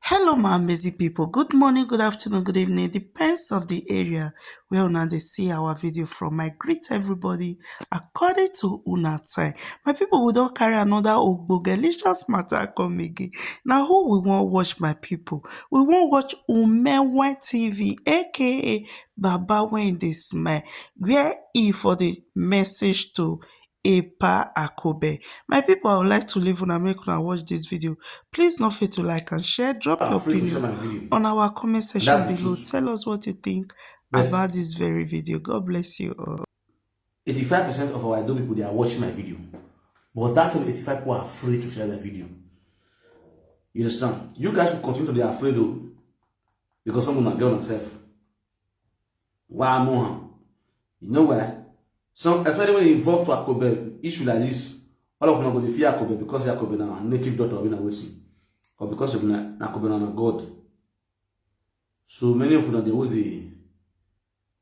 Hello, my amazing people. Good morning, good afternoon, good evening. Depends of the area where una dey see our video from. I greet everybody according to una time. My people, we don carry another ogbogelicious matter come again. Now, who we wan watch, my people? We wan watch Umenwe TV, aka Baba When Dey Smile, where e for the message to Epa Akobe. My people, I would like to leave una make una watch this video. Please don't forget to like and share. Drop your Afraid to share opinion my video. on our comment And section that's the below. truth. Tell us what you think But about this very video. God bless you all. 85% of our Adobe people, they are watching my video. But that's 85 people are afraid to share their video. You understand? You guys will continue to be afraid though. Because someone will get on themselves. Why more? You know why? So, especially when you involve to Akobe, issue like this, all of them are going to fear Akobe because Akobe now a native daughter of Inawesi. Or because of Akobe now a god. So many of them, they always the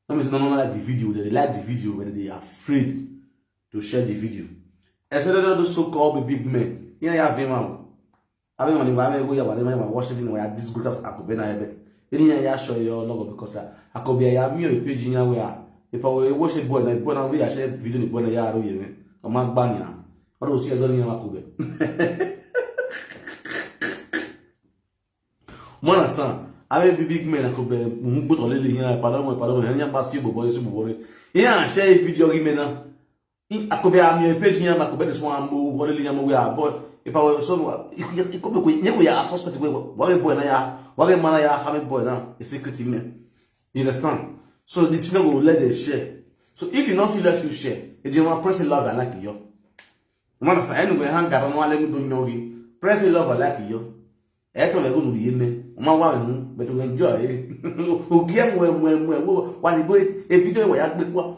Some people don't like the video, they like the video, but they are afraid to share the video. Especially those so-called big men. Yeah, yeah, Vima. I mean, when you watch it, when I this good as Akobe na hebet. Any ya show your logo because Akobe ya me a page in where if I watch a boy, na boy na we share video ni boy na ya ro yeme. O ma gba ni na. All those years only Akobe. You understand? I will be big men Akobe. Mbo to lele here. Pardon. Any pass you boy, so boy. Yeah, share video game na. Akobe a me page here, Akobe this one mbo. What lele we are boy. If I was so, you could be we are suspect. What boy na ya? What man ya? How boy now? A secret man. You understand? So the team will let them share. So if you not feel let you share, if you want press love and like you. You understand? Anyway, hang around one let me do yogi. Press love and like you. Eto le go no bi eme. O ma wa hu, but we enjoy. O game we wa ni boy e video we ya gbe kwa.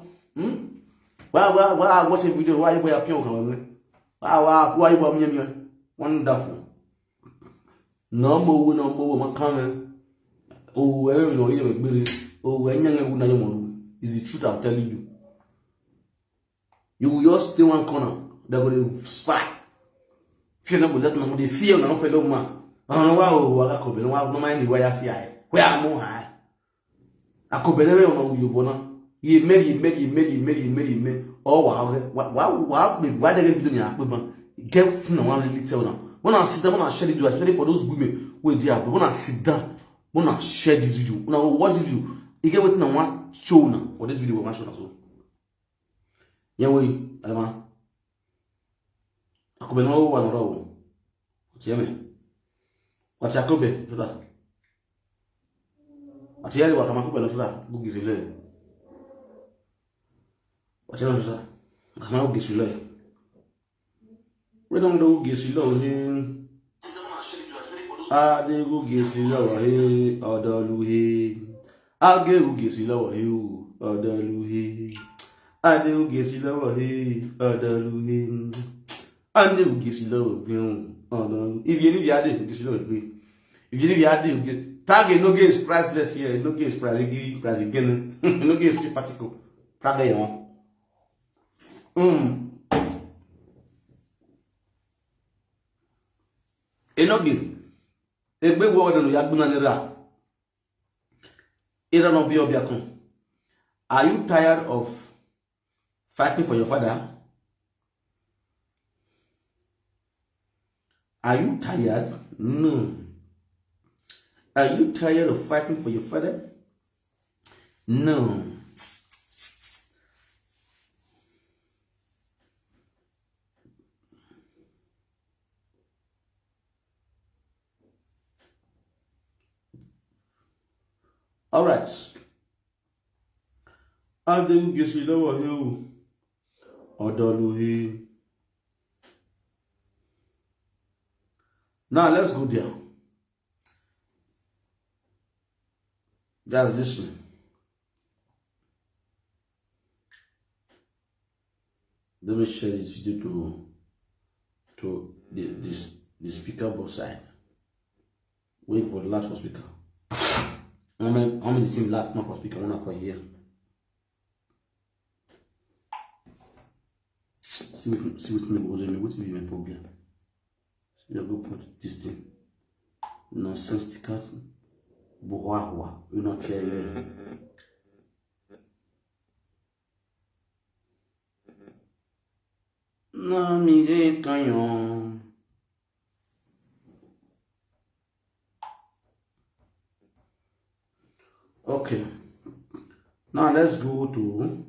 Watch a video why you boy appeal kan we. Why you boy me. Wonderful. No mo man kan. Oh, we no ye gbere. Oh, we nya ngu na yo mo. Is the truth I'm telling you. You will just stay one corner. They go to spy. Fear no go let no dey fear no fellow man. Wa Akobe no wa no mind the way I see I. Where am I? Akobe never no you bona. He made. Oh wow. Why they give you the Akobe? Get sin one really tell now. When I sit down, when I share this video, especially for those women who there, when I sit down, when I share this video, when I watch this video, you get what I want show now for this video. I want show now so. Yeah, we, Alama. Akobe no one row. What's your name? What's Akobe? So that. What's your name? What's Akobe? No so that. Go give it. What's your name? So that. What's my go give it. We don't do give it. Adegu gesi lọ́wọ́ he Odaluhe. Agegu gesi lọ́wọ́ he Odaluhe. Adegu gesi lọ́wọ́ he Odaluhe. Adegu gesi lọ́wọ́ he Odaluhe. If you need Adegu gesi lọ́wọ́ he. If you need Adegu, target no get is priceless here. No get is price again. No get is cheap particle. Target yon. No get. Egbe wo no ya gbuna ni ra. Ira no bi obiakun. Are you tired of fighting for your father? Are you tired? No. Are you tired of fighting for your father? No. All right. Adegu gesi lọ́wọ́ he Odaluhe. Now let's go there. Guys, listen. Let me share this video to the speaker both side. Wait for the last for speaker. How many same last not for speaker one for here? See with me, what will be my problem? So you go put this thing. Nonsense, because bohua, you not here. No, Miguel Canyon. Okay. Now let's go to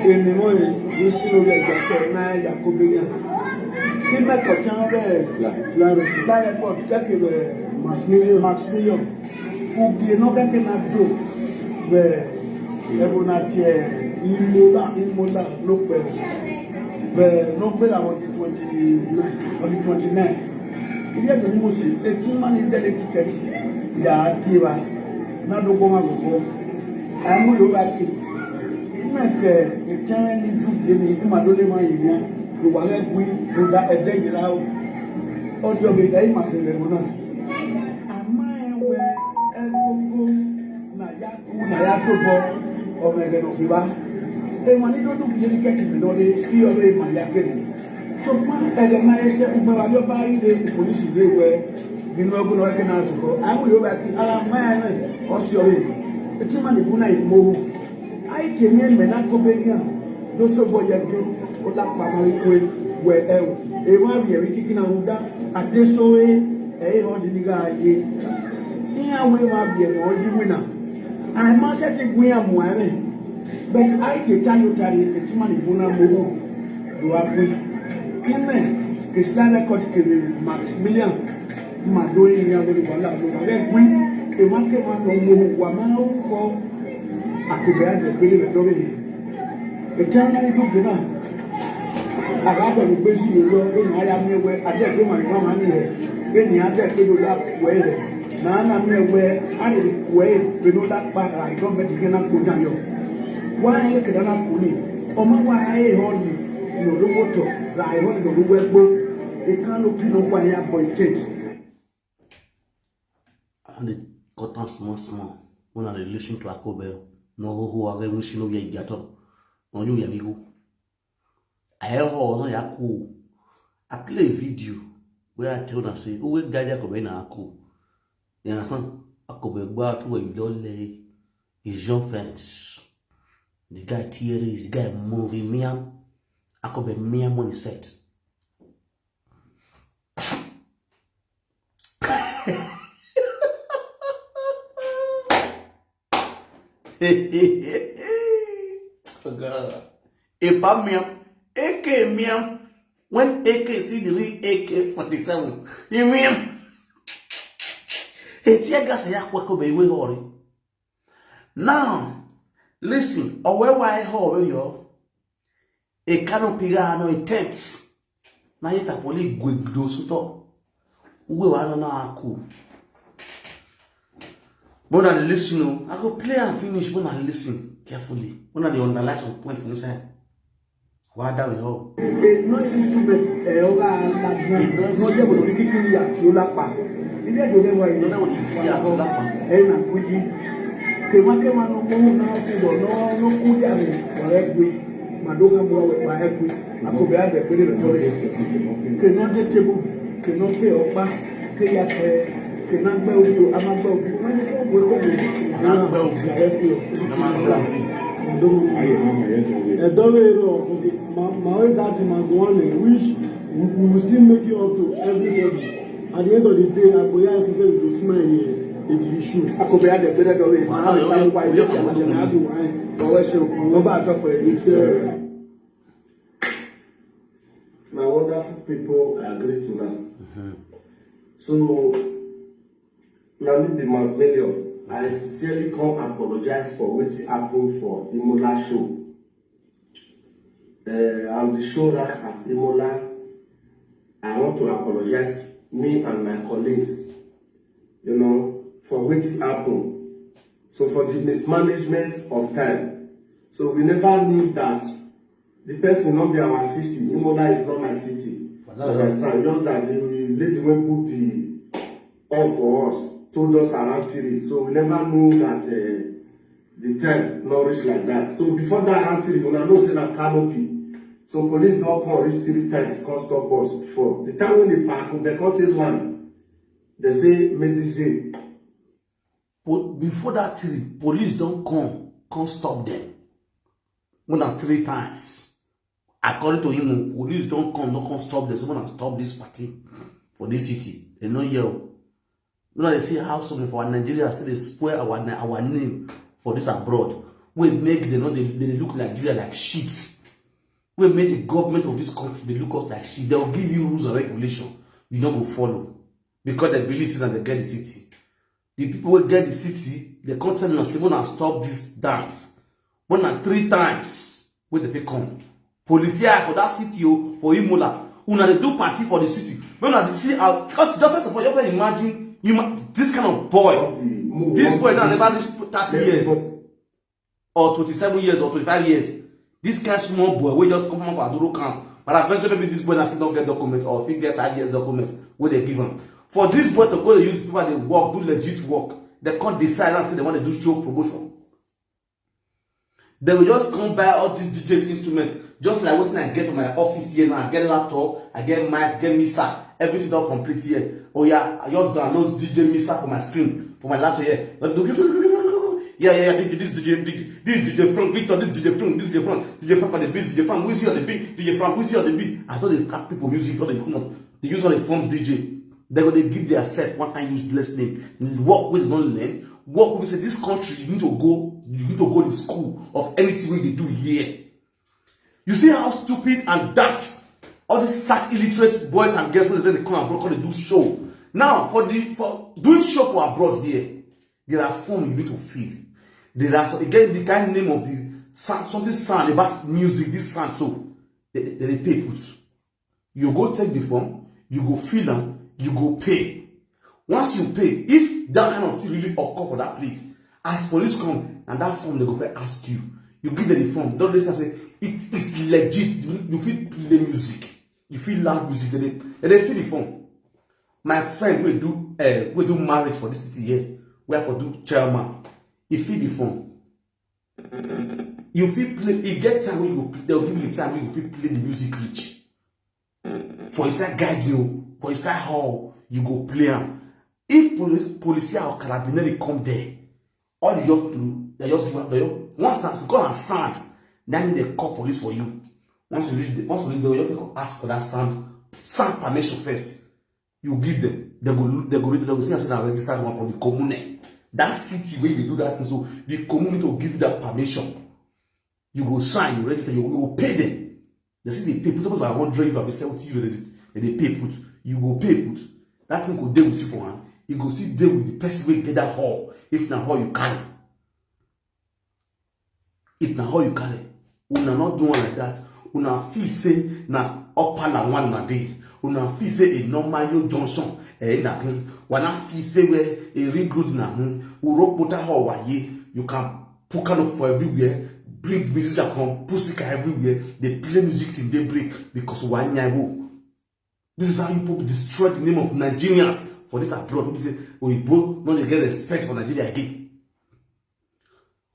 il y a de nous aussi, et tout le monde est l'étiquette. Il y a un tirage. N'a de bon à vous. Un mot de bâti. Il m'a fait, et tiens, il m'a donné ma idée. Le voilà, oui, le gars est déjà là. Aujourd'hui, il m'a fait le bonheur. Naya sobo omege no kiba e mani do du bi ke ti no le ti o le ma ya kene so ma e de ma ese ugbe wa yo ba ide police le we bi no go no ke na so awu yo ba ti ala ma ya na o si o le e ti ma ni bu na imo ai ke mi me na ko be ya do sobo ye do o la pa ma we e wa bi e ri kiki na unda ade so e ho di ni ga ye ni awe ma bi e no di wina I must have to go and marry. But I can tell you that it's money for no more. Do I put Clement? It's not a cut Maximilian. My doing young lady, but I went the market man no more. Wamao for I could be the building of Dominic. The time I do dinner. I got a busy road. I am nowhere. I get my money here. Then the other people that way. Nana me where I did way below that part. I don't bet you cannot go down. Why you cannot pull me? Oh, my, why I hold me? No, the water, I hold the web book. It can't look no why I boy takes. And the cotton small. When I listen to a cobel, no who are very much no ye gato. No, you yamigo. I have all no yaku. I play a video where I tell them, say, oh, we guide a cool. You understand? Akobe gba to where you don't lay his young friends. The guy teary, the guy moving me. Akobe me money set. Oh God. Epa miam, AK miam. When AK see the real AK-47, you miam. Now, listen, why yo a canopy no a tent. Now yet a poly good do so. We want to cool. But I listen, I go play and finish when I listen carefully. When I underline some point for inside. Why that we hope? No instrument, no able to keep in ilé ìdòdè wa yìí lọ́dọ̀ òní kí àti lápá ẹ̀yìn àkójí kèmákèmá ló kó náà fúnbọ̀ náà ló kú jáde ọ̀rẹ́ gbé màdókà mú ọwọ́ ẹ̀ gbé akọ̀bẹ̀ àbẹ̀ pé lè lọ́dọ̀ rẹ̀ kèná dé tébù kèná pé ọ̀pá kéyà fẹ́ kèná gbẹ́ òbí o àmà gbẹ́ òbí wọ́n ní kó gbé kó gbé àmà gbẹ́ òbí ẹ̀dọ́rẹ̀ rọ̀ màá wé dájú màgbọ́n lè which we will still make it up to everybody. At the end of the day, I go here to smile here. If you shoot, I could be at the better of it. I don't know why you have to wine. Always so, no matter what it's my wonderful people, I agree to that. So, now the Maximilian, I sincerely come apologize for what happened for Imola show. On the show that at Imola, I want to apologize. Me and my colleagues, you know, for what happened. So for the mismanagement of time. So we never knew that the person not be our city. Imola is not my city. Understand? Just that lady wey put the on for us told us around 3, so we never know that the time not reach like that. So before that around 3, una know say na canopy. So police don come reach 3 times, come stop us before. The time when they park, they come take land. They say Medellin. Before that 3, police don't come stop them. More than 3 times. According to him, police don't come stop them. Someone stop this party for this city. They know you. You know, they say how something for Nigeria still they spoil our name for this abroad. We make they look like Nigeria like shit. We make the government of this country they look us like shit. They will give you rules and regulation. You don't go follow. Because they believe and they get the city. The people who get the city, they come tell us, when I stop this dance. More than 3 times when they come. Police for that city, for Imola. Una they do party for the city. When I see out, just first of all, you can imagine this kind of boy. This boy now never reached 30 years. Or 27 years or 25 years. This kind of small boy will just come from Aduro camp. But eventually maybe this boy now don't get document or if he get 5 years document where they give him. For this boy to go to use people they work, do legit work. They can't decide and say they want to do show promotion. They will just come buy all these DJ's instruments. Just like what I get from my office here now. I get laptop, I get mic, get mixer. Everything all complete here. Oh yeah, I just download DJ mixer for my screen, for my laptop here. Yeah, this DJ Frank Victor, this DJ Frank on the beat, DJ Frank Wizzy on the beat, DJ Frank Wizzy on the beat. I thought they cut people music, but they use all the form DJ. They're going to give their self one kind useless name. Work with don't learn. Work with say this country you need to go to school of anything we do here. You see how stupid and daft all these sack illiterate boys and girls when they come abroad they do show. Now for doing show for abroad here, there are forms you need to fill. There are again the kind name of the sound, something sound about music, this sound, so they pay put. You go take the form, you go fill them. You go pay. Once you pay, if that kind of thing really occur for that place, as police come and that form they go for ask you, you give them the form. Don't listen and say it is legit. You feel play music, you feel loud music. They fill the form. My friend will do marriage for this city here. We have to do chairman. He fill the form. You feel play. You get time when you they'll give you the time when you feel play the music rich. For inside guide you. For inside hall, you go play them. If police or carabineri come there, all you have to do, they just once that's because of sound, then they call police for you. Once you reach there, you have to ask for that sound permission first. You give them, they go see and register one from the commune. That city where they do that thing, so the community will give you that permission. You go sign, you register, you will pay them. They say they pay, put up by 100, you have 70 euros, and they pay put. You go pay put. That thing go deal with you for one. It go still deal with the person who get that hall. If na hall you carry. If na hall you carry. Una not do one like that. Una feel say na upala one na day. Una feel say a normal junction. Na wana feel say where a ring road na uro pota hall wa ye. You can put up for everywhere. Bring musician come, put speaker everywhere. They play music till they break because one nyabo. This is how you people destroy the name of Nigerians for this abroad. We say, oh, you both not get respect for Nigeria again.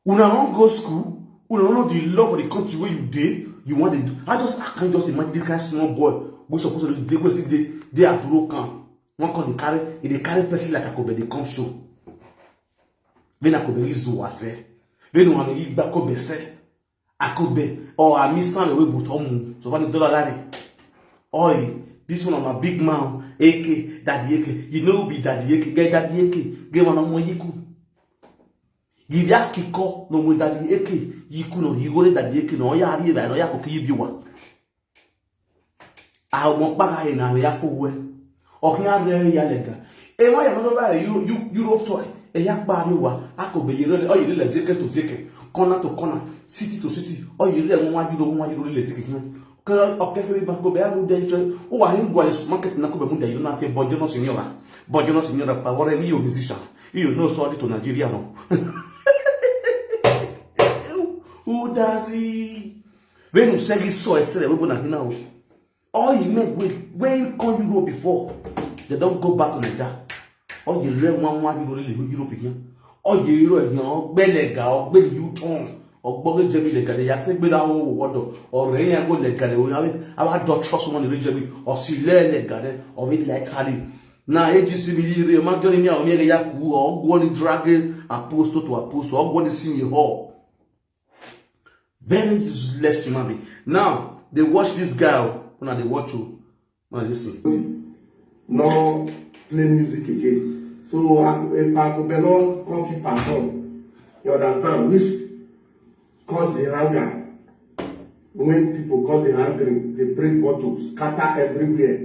Una don't go school. Una don't know the law for the country where you did. You want to do. I can't just imagine this kind of small boy who supposed to do they are to rock camp. One can they carry person like Akobe, they come show. When Akobe is Zuwase, when you want to eat Bakobe say, Akobe, or a misan away but home. So $1 daddy. Oi. This one on a big man, AK, Daddy AK. You know, be Daddy AK, get Daddy AK, get one on one yiku. Give ya kiko, no more Daddy AK, yiku no, you go to Daddy AK, no, ya riba, no, ya cocky biwa. I won't buy now, ya for well. Or ya re ya lega. And why another buy Europe toy, a yak bar you are, I could be really, or you really zeke to zeke, corner to corner, city to city, or you really want you don't want you really take it. Okay, go back to the oh, I ain't going to market in Nakubunda. You don't have to Bojono Signora. Bojono Signora, or any musician. You know, sorry to Nigeria. No. Who does he? When you say he saw a cell, we will not know. All he meant when he come Europe before, they don't go back to Nigeria. All you learn one Europe here. All you Euro here, Belega, or Bel U-turn, or Boggle Jemmy Lega, the Yasin Bela or Rain go Lega, I don't trust one region, or Sile Lega, or it like Harry. Now, AGC, imagine me, or Yaku, or one dragging apostle to apostle, or one senior hall. Very useless human being. Now, they watch this guy, when they watch you, now listen. No play music again. So a Paco Belon coffee perform. You understand? Which cause the anger. When people cause the angry, they break bottles, scatter everywhere.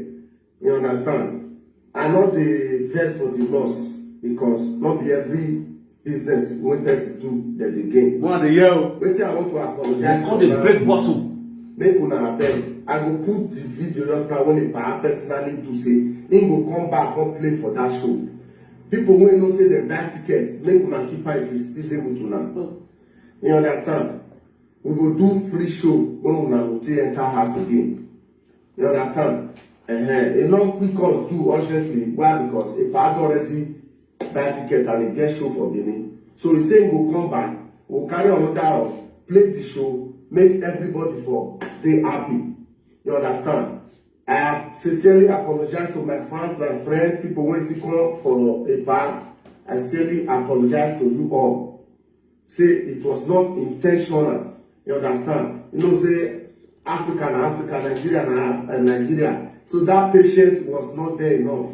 You understand? I not the verse for the lost because not be every business when person do that they gain. One of the yell. Wait till I want to apologize. They call the break bottle. Make una abeg. I go put the video just now when a personally do say he go come back and play for that show. People wey no say dem buy tickets, make una keep her if you still dey with una. You understand? We go do free show when una go take enter house again. You understand? E no quick us do urgently. Why? Because a part already buy ticket and e get show for Benin. So he say he go come back, we'll carry another play the show, make everybody for dey happy. You understand? I sincerely apologize to my fans, my friends, people who still come for a bar. I sincerely apologize to you all. Say it was not intentional. You understand? You know, say Africa, Nigeria, and Nigeria. So that patient was not there enough.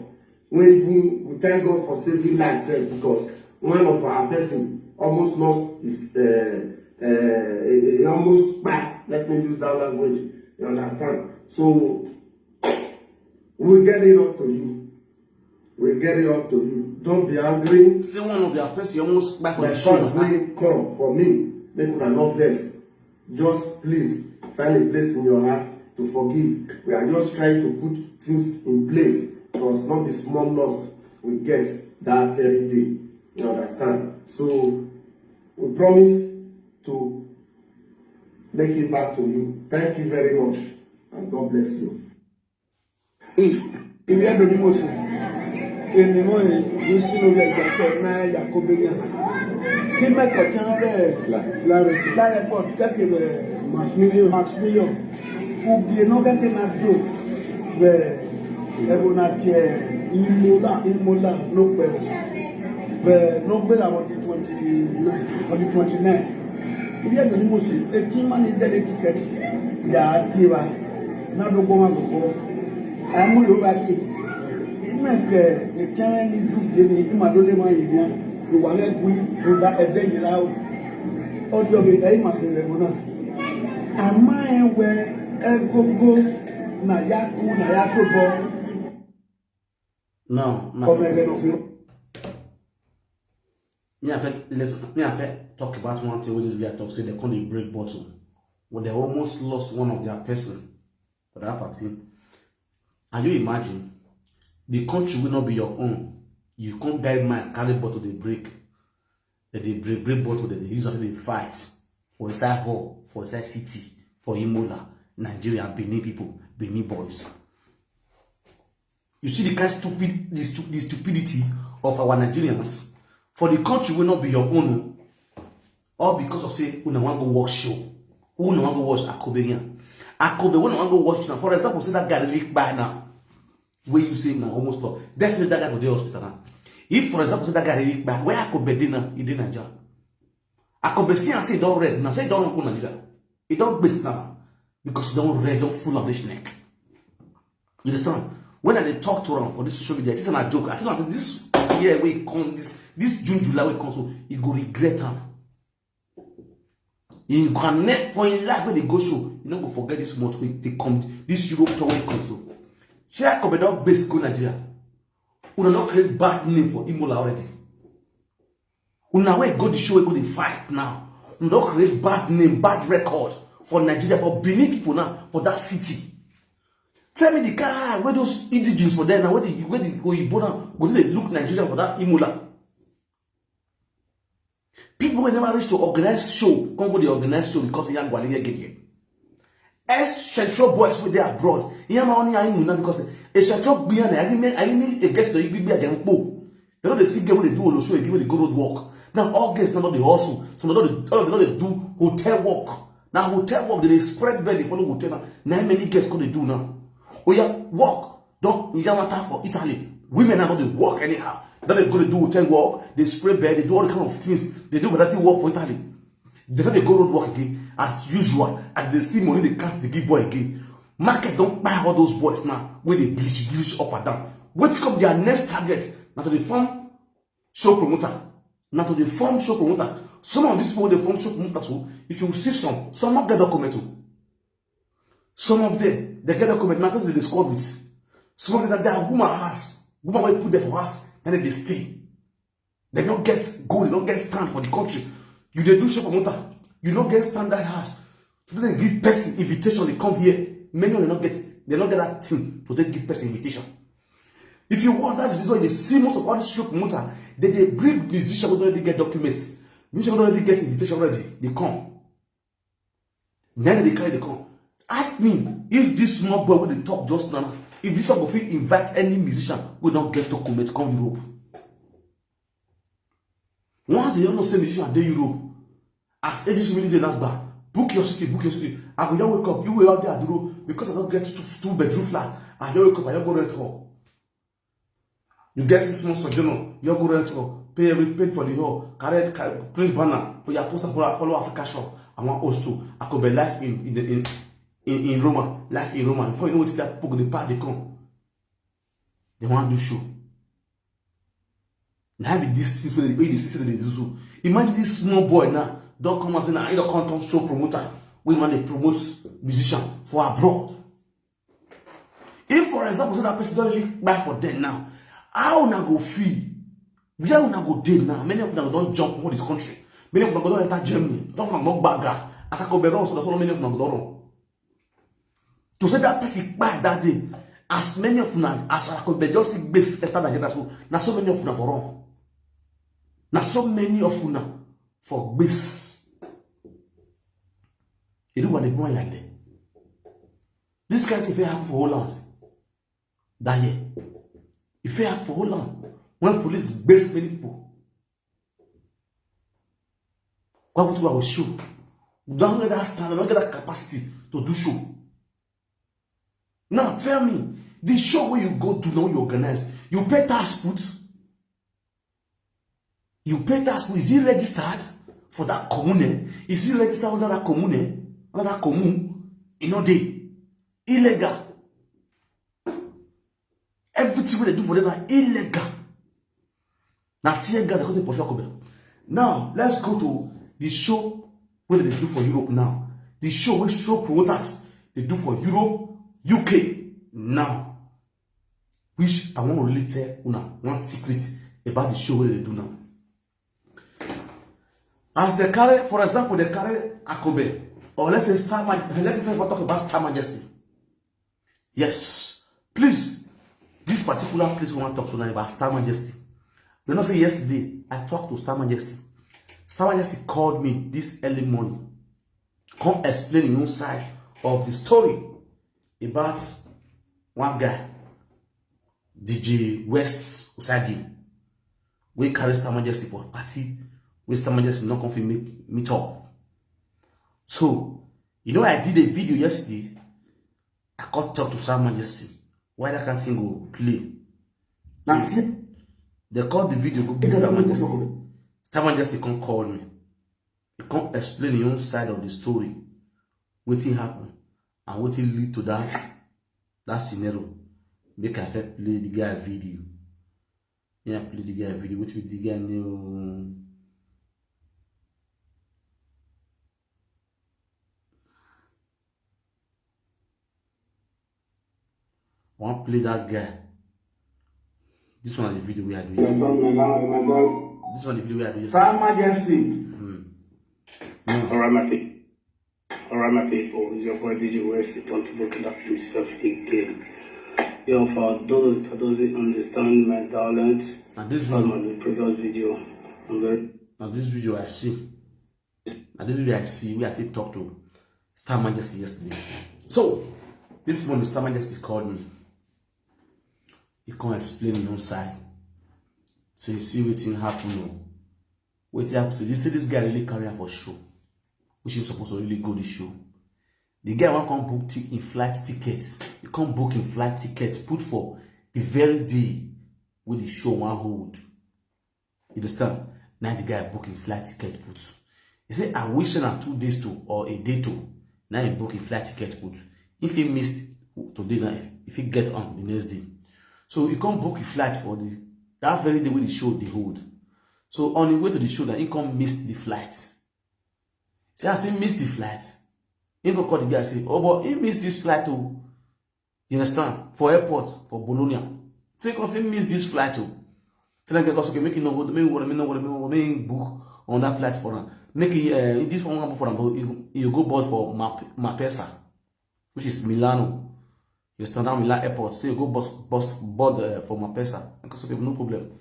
When even we thank God for saving lives, because one of our person almost lost his, he almost back. Let me use that language. You understand? So we'll get it up to you. We'll get it up to you. Don't be angry. Say one of their person almost back for the My show. first will come for me. Make una not vex. Just please find a place in your heart to forgive. We are just trying to put things in place because not the small loss we get that very day. You understand? So we promise to make it back to you. Thank you very much and God bless you. Ibi ẹ̀dùn ni mo sùn. Ènìmọ̀ yìí ní sínú ẹgbẹ́ ìgbàsẹ̀ náà Yakobe yẹn. Kí mẹ́kọ̀ọ́ tí wọ́n bẹ̀rẹ̀ lára pọ̀ kẹ́kẹ́ bẹ̀rẹ̀ Maximilian. Fúbi iná kẹ́kẹ́ náà dò bẹ̀rẹ̀ ẹ̀bùn náà tiẹ̀ Imola ló pẹ̀lú. Bẹ̀rẹ̀ ló gbé àwọn ọdún 29. Ibi ẹ̀dùn ni mo sùn. Etí máa ní dẹ́lẹ̀ tíkẹ́tì. Yà á tí wa. Náà ló gbọ́ wọn gbogbo. Àmú ló bá ké. Ìmẹ̀kẹ̀ ìtẹ́rẹ́ ní dùgbé ní ìmàdólé máa yìí ní ìwà lẹ́gbìn tó dá ẹgbẹ́ yìí láwọ̀. Ọjọ́ bí ẹ̀yìn màá fi rẹ̀ mọ́ náà. Àmá ẹ̀wẹ̀ ẹgbógó nàyà kú nàyà sóbọ̀. No, Ọmọ ẹgbẹ́ ló fi. Me I fit talk about one thing when this guy talk, say they can't break bottle. When they almost lost one of their person for that party. And you imagine the country will not be your own. You can't guide man, carry bottle, they break. They break bottle, they use until they fight for inside hall, for inside city, for Imola, Nigeria, Benin people, Benin boys. You see the kind of the stupidity of our Nigerians. For the country will not be your own. All because of say, we don't want to go watch show. Who don't want to watch Akobe? Akobe, we don't want to go watch now. For example, say that guy leak by now. Where you say now almost lost. Definitely that guy go to the hospital now. If for example say that guy leak by, where Akobe did now? He did Nigeria. Akobe see and say he don't read now. Say he don't go Nigeria. He don't base now. Because he don't read, don't full of this neck. You understand? When I talk to him on this social media, it's not a joke. I feel like this year where he come, this June, July where he comes, so he go regret him. He can never for in life when they go show, you know, go forget this month when they come, this Europe tour when it comes so. See, I come down base go Nigeria. We don't create bad name for Imola already. We now where go the show, we go the fight now. We don't create bad name, bad record for Nigeria, for Benin people now, for that city. Tell me the car where those indigenous for them now, where the Oyibo now, go they look Nigeria for that Imola. People will never reach to organize show, come go the organize show because the young Gwaliga get here. as central boys with their abroad. Yeah, my only I know because a central being I mean a guest to be again. They don't see game when they do all show, when they go road work. Now all guests not the hustle, some of them they do hotel work. Now hotel work they spread belly for the hotel. Now many guests can they do now? Oh yeah, work. Don't you matter for Italy. Women are not they work anyhow. Then they go to do hotel work, they spray bed, they do all kind of things. They do better work for Italy. They go road work again as usual, and they see money they can't they give boy again. Market don't buy all those boys now when they bleach up and down. What's come their next target? Now to the form show promoter. Now to the form show promoter. Some of these people they form show promoters. So if you see some not get document. Some of them they get document now because they squad with. Some of them that they are woman house. Woman will put there for us and then they stay. They don't get gold, they don't get stand for the country. You they do show promoter. You don't get standard house. So they give person invitation, they come here. Many of them they don't get that thing to take give person invitation. If you want, that's the reason you see most of all these show promoter, they bring musicians who already get documents. Musicians who already get invitation already, they come. Then they carry the come. Ask me if this small boy with the talk just now, if this one will invite any musician who don't get documents come Europe. Once they don't know say musician they Europe, as agency really not bad. Book your city, book your city. I go just wake up, you will out there because I don't get two bedroom flat. I just wake up, I just go rent hall. You get 6 months sojourner, you go rent hall, pay for the hall, carry print banner, put your poster for follow Africa shop. I want host too. I could be live in Roma, live in Roma. Before you know what that people the part they come. They want to do show. Now with this system they do so. Imagine this small boy now. Don't come and say now, you don't come show promoter. We want to promote musician for abroad. If for example, say that person don't really buy for them now, how una go feel? Where una go dey now? Many of them don't jump for this country. Many of them don't enter Germany. Don't from go back. As I go be so many of them don't run. To say that person buy that day, as many of them as I could be just base enter Nigeria school. Now so many of them for run. Now so many of them for base. You know what they want like that. This kind of thing happen for Holland. That year. If it happen for Holland, when police base many people, what would I will show? We don't get that standard, don't get that capacity to do show. Now tell me, the show where you go to now you organize, you pay tax put. You pay tax put. Is it registered for that commune? Is it registered under that commune? Another commune, you know, they illegal. Everything they do for them are illegal. Now, now let's go to the show what they do for Europe now. The show where show promoters they do for Europe, UK now. Which I want to really tell una one secret about the show what they do now. As they carry, for example, they carry Akobe. Or let's say Star Majesty. Let me first talk about Star Majesty. Yes. Please, this particular place we want to talk tonight about Star Majesty. You know, say yesterday, I talked to Star Majesty. Star Majesty called me this early morning. Come explain the own side of the story about one guy, DJ West Usagi. We carry Star Majesty for a party. We Star Majesty not come to meet up. So, you know, I did a video yesterday. I got talk to Star Majesty. Why that can't sing go play? Now, they called the video, go get Star Majesty. Star Majesty can't call me. He can't explain the own side of the story. What happened and what lead to that scenario. Make I play the guy video. Yeah, play the guy video. What with the guy new? I want to play that guy. This one is the video we are doing. This one is the video we are doing. Star Majesty. Alright, my people, it's your boy DJ West. It's on to look up himself again. Yo, for those who understand my talent, and this video, from the previous video, and this video I see, we had to talk to Star Majesty yesterday. So, this morning, Mr. Majesty called me. He can't explain his own side. So you see what thing happen. What happen? So you see this guy really carrying for show, which is supposed to really go the show. The guy won't come book in flight tickets. He can't book in flight tickets put for the very day with the show one hold. You understand? Now the guy booking flight ticket put. He say I wish him 2 days to or a day to. Now he booking flight ticket put. If he missed today, now if he get on the next day, so he can't book a flight for that very day with the show they hold. So on the way to the show, that he can't miss the flight. See, as he missed the flight, he go call the guy and say, oh, but he missed this flight too. You understand? For airport, for Bologna. So he can say miss this flight too. So then okay, make it no go, make book on that flight for him. Make it this one for him, you go board for Mapesa, which is Milano. You stand down Milan airport, so you go board for Mapesa. Because okay, no problem.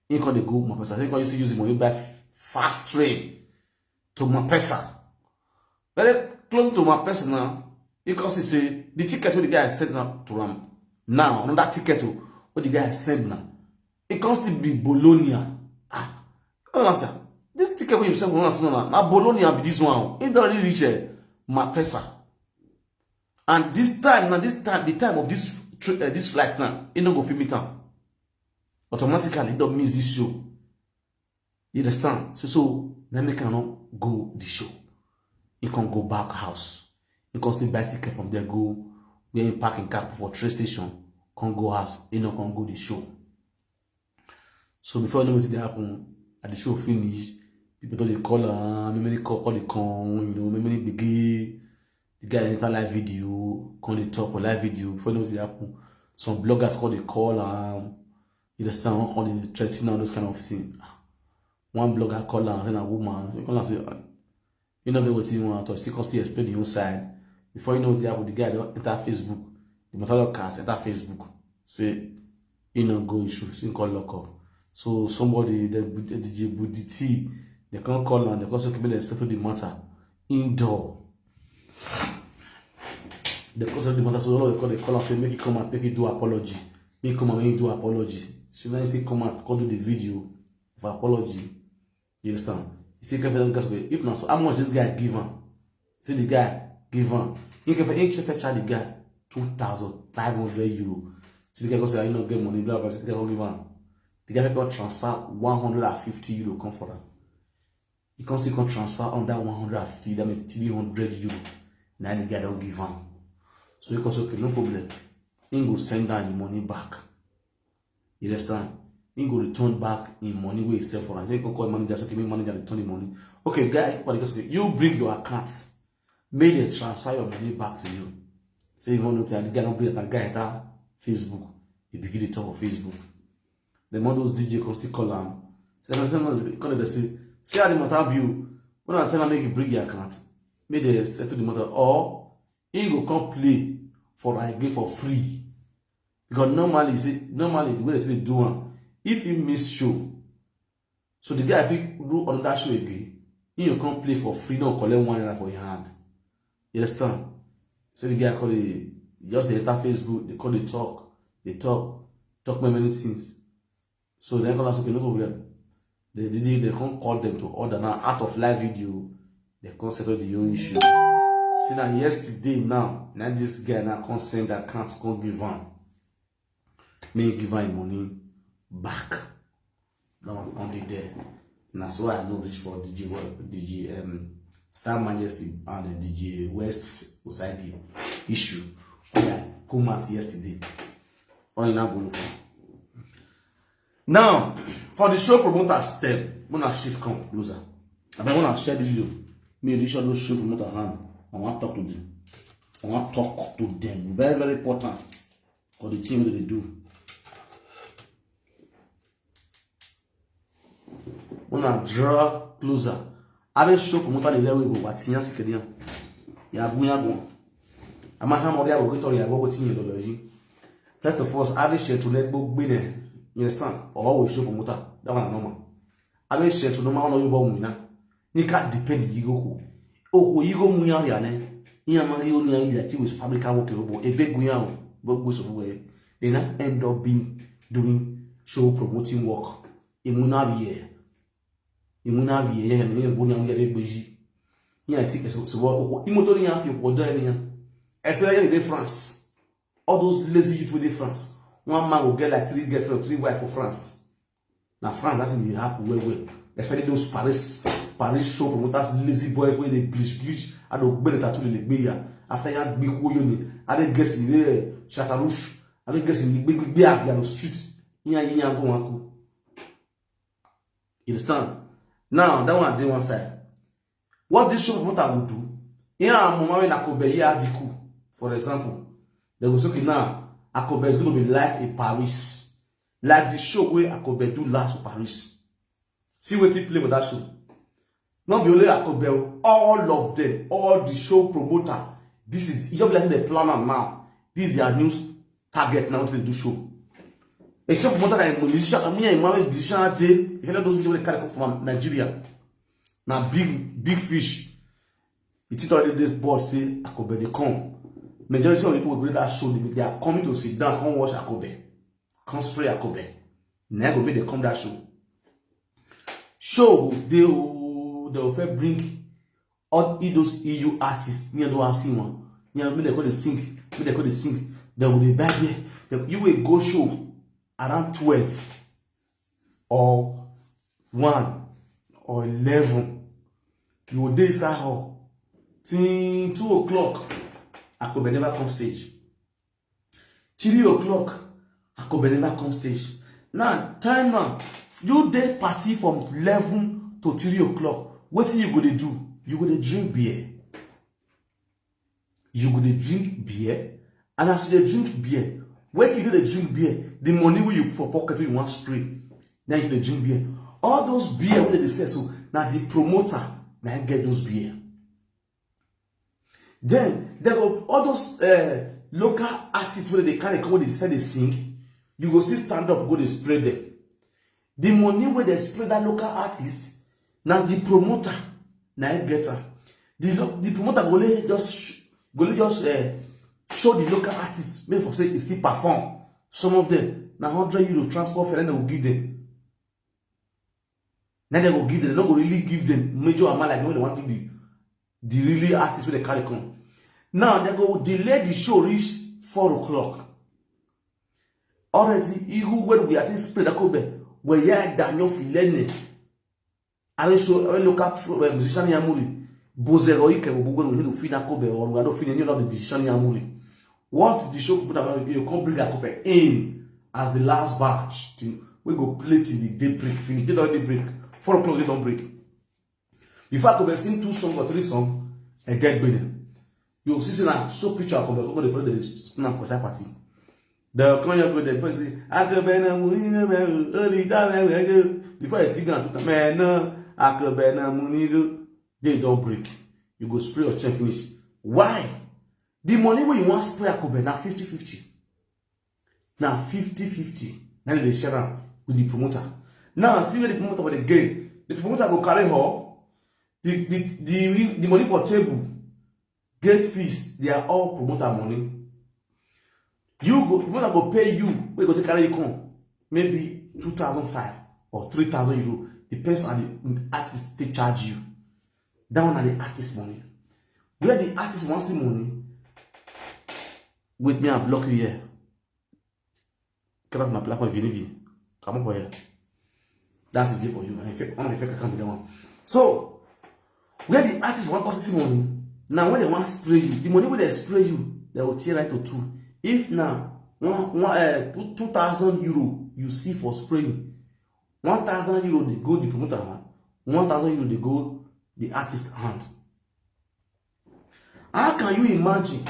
You can go Mapesa. So you can use the money by fast train to Mapesa. Very close to Mapesa now. Because you see the ticket what the guy sent now to him. Now, another ticket what the guy sent now. It comes to be Bologna. Ah, come on, sir. This ticket when you send now Bologna be this one. It don't really reach Mapesa. And this time, the time of this flight now, it don't go film it down. Automatically, it don't miss this show. You understand? So then they cannot go the show. You can go back house. You can still buy ticket from there, go where you park in car for train station, can go house, you know, can go the show. So before you know what happen, at the show finish, people don't call many call the con, you know, many begin. The guy enter live video, call the talk for live video. Before you know what happen, some bloggers call the call, you understand, one call the threatening and those kind of things. One blogger call and then a woman, so you call and say, you know what you want to see, because he explain the own side. Before you know what happen, the guy don't enter Facebook, the material cast enter Facebook, say, you know, go issue, so call lock up. So somebody, the DJ Buditi, they can't call and they also come and settle the matter indoor. They can't settle the matter, so they call and say, make it come and make it do apology. Make it come and make it do apology. So when you say come and call do the video of apology, you understand? You see, if not, so how much this guy give him? See the guy give him. He can charge the guy 2,500 euros. So the guy go say, I don't get money, blah blah. So the guy go give him. The guy can transfer 150 euro come for that. He can still transfer on that 150, that means 300 euro. Now the guy don't give him. So he can say, okay, no problem. He go send down the money back. You understand? He go return back in money where he sell for him. So he can call manager, so give me manager return the money. Okay, guy, but he goes, okay, you bring your account. May they transfer your money back to you. So you want to tell the guy don't bring the guy enter Facebook. He begin to talk on Facebook. The models DJ can still call them. So they say how the matter bill. When I tell them make you bring your account, may they settle the matter, or he go come play for a game for free. Because normally the way they do one, if you miss show, so the guy if he do another show again, he will come play for free, don't collect $1 for your hand. You understand? So the guy call it just they enter Facebook, they call it talk, they talk many things. So they're gonna say, okay, no problem. They can't call them to order now out of live video. They can't settle the own issue. See now yesterday now this guy now can't send that account, can't give him. May give him money back. That one can't be there. And that's why I know reach for DJ Star Majesty and the DJ West Oside issue. Yeah, come out yesterday. Or in Abu. Now, for the show promoter step, when I shift come closer. I want to share this video. Me and Richard those show promoter hand. I want to talk to them. I want to talk to them. Very, very important for the team that they do. When I draw closer, I will show promoter the level go but tiens que ya bunya bon. Ama ha mo dia go to ya go tinye ideology. First of all, I will share to let go gbene. You understand? Or we show promoter. That one normal. I will share to normal no you bo mu na. Ni ka depend yigo ko. O ko yigo mu ya ne. man you only like with fabrica work but a big way they now end up doing show promoting work. Imunabiye and Bonia Beji. Yeah, I think it's what Imotori have your especially in France. All those lazy youth with France. One man will get like 3 girlfriends, 3 wives for France. Now France doesn't really happen well. Especially those Paris show promoters, lazy boys where they bleach, and they'll better tattoo the Ligbeya. After that big woyoni, I didn't guess in the Chatarouche, I didn't guess in the big bag on the street. You understand? Now that one on one side. What this show promoter will do, for example, they will say now Akobe is going to be live in Paris. Like the show where Akobe do last for Paris. See what he play with that show. Not be only Akobe, all of them, all the show promoter. This is you're like the planner now. This is their new target now to do show. A show promoter like musician, I mean, musician you know those people they carry from Nigeria. Now big fish. It's already this boss say Akobe they come. Majority of people go to that show, they are coming to sit down, come watch Akobe, come spray Akobe. Never go they come that show. Show they will bring all those EU artists near the sing one. Near me they go to sing, They will be back there. You will go show around 12 or 1 or 11. You will day hall till 2 o'clock. Akobe never come stage. 3 o'clock, Akobe never come stage. Now, time now, you day party from 11 to 3 o'clock. What you gonna do? You gonna drink beer. You gonna drink beer, and as you drink beer, wait till you drink beer, the money will you for pocket you want spray. Then you drink beer. All those beer where they say so now the promoter now get those beer. Then there go all those local artists where they carry come when they sing. You go still stand up, go they spray them. The money where they spray that local artist, now the promoter now get her. The promoter go just show the local artists, maybe for say they still perform. Some of them now €100 transport fare, and they will give them. Now they will give them, they don't go really give them major amount like when they want to do the really artists where they carry come. Now they go delay the show reach 4 o'clock. Already, you when we are in spread Akobe, where yeah Daniel Filene, I show a local musician Yamuri, Bozero Ike, we will feed Akobe, or we don't feed any of the musician Yamuri. What the show put about you come bring Akobe in as the last batch. We go play till the day break. Finish. They don't break. 4 o'clock they don't break. If Akobe sing 2 songs or 3 songs, I get better. You see now, show picture Akobe go the first day snap for party. The come here go the first say Akobe na muni only time before I sing out man Akobe na muni they don't break. You go spray your chain finish. Why? The money when you want spray Akobe now 50-50. Now 50-50. Now they share am with the promoter. Now see where the promoter for the game. The promoter go carry her. The money for table, gate fees, they are all promoter money. You go, promoter go pay you, we go to carry you come. Maybe 2,500 or 3,000 euro. Depends on the artist they charge you. That one are the artist money. Where the artist wants the money, with me, I block you here. Come up my platform if you leave. Come over here. That's the deal for you. I'm a fake account with that one. So, where the artist want us money, now when they want to spray you, the money when they spray you, they will tear right to 2. If now 2,000 euro you see for spraying, 1,000 euro they go the promoter hand, 1,000 euro they go the artist hand. How can you imagine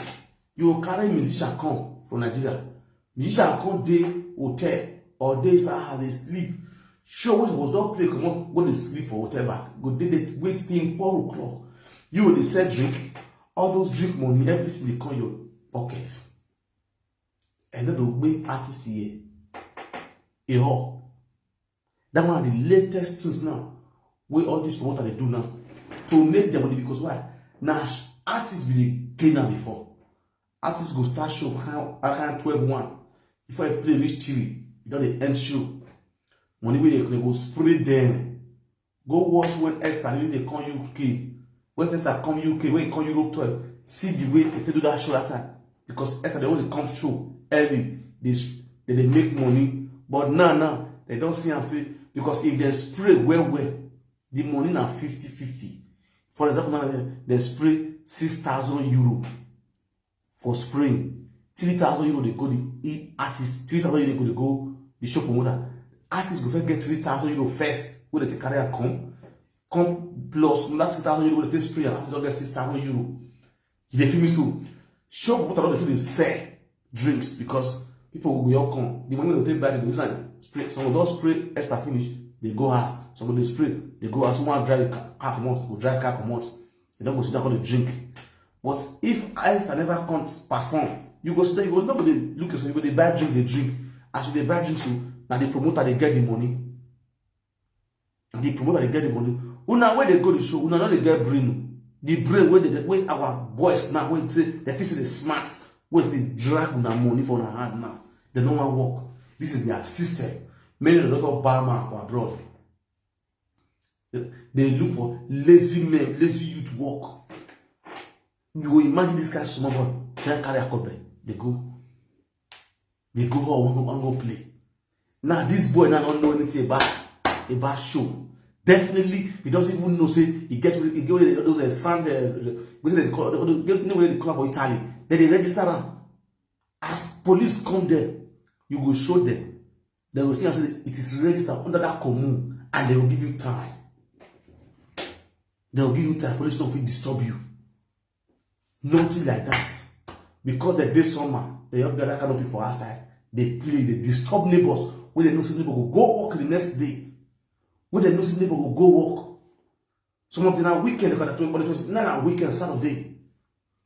you will carry musician come from Nigeria? Musician come day hotel or days how they sleep. Show what was not play, come on, go to sleep for hotel back. Go they wait till 4 o'clock. You will sell drink, all those drink money, everything they call your pockets. And then they'll make artists here. A all. That one of the latest things now. Where all these promoters they do now. To make their money because why? Now artists be gain am before. Artists go start show kind 12-1. Before I play reach 3, e don dey end show. Money wey they go spray them. Go watch when Esther they come UK. When Esther come UK, when he come Europe 12, see the way they do that show that time. Because Esther they only come show early. They make money. But now they don't see and say because if they spray well, the money now 50-50. For example, now they spray 6,000 euro for spraying. 3,000 euro they go the artist. 3,000 euro they go the shop promoter. Artists go first get 3,000 euro first. When they take career come plus that 3,000 euro when they take spray and artists don't get 6,000 euro. If they feel me so, shop promoter don't they sell drinks because people will be all come. The money they take back, they use like spray. Some of those spray Esther finish, they go house. Some of they spray, they go house. Someone drive car come out, go drive car come out. They don't go sit down for the drink. But if Esther never can't perform, you go sit down, you go nobody look at you go they buy drink, they drink. As they buy drink, so now the promoter they get the money. And the promoter they get the money. Una where they go to show, una not they get brain. The brain where our boys now when they feel the smart, when they drag una money for their hand now. They don't want to work. This is their system. Many of the barman for abroad. They look for lazy men, lazy youth work. You will imagine this guy small boy, can't carry a copy. They go home and go play. Now this boy now don't know anything about show. Definitely he doesn't even know say he get those sand they call for Italy. Then they register them. As police come there, you go show them. They will see and say it is registered under that commune and they will give you time. They will give you time. Police don't feel disturb you. Nothing like that. Because the day summer, they have gather canopy for outside. They play, they disturb neighbors. When they know some neighbor go work the next day. When they know some neighbor go work. Some of them are weekend, because now weekend, Saturday.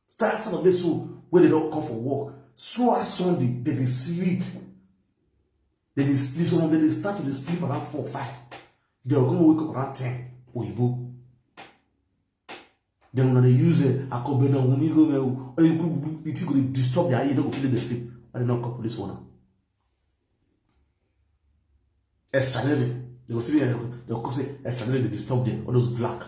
Start Saturday so when they don't come for work. So as Sunday, they sleep. They start to sleep around 4 or 5. They are going to wake up around 10. Oyibo. Then when they use a cobena, when you go, it will disturb their eye, you don't feel the sleep. I did not call police owner. Externally, they will see they'll say externally, they disturb them, all those black.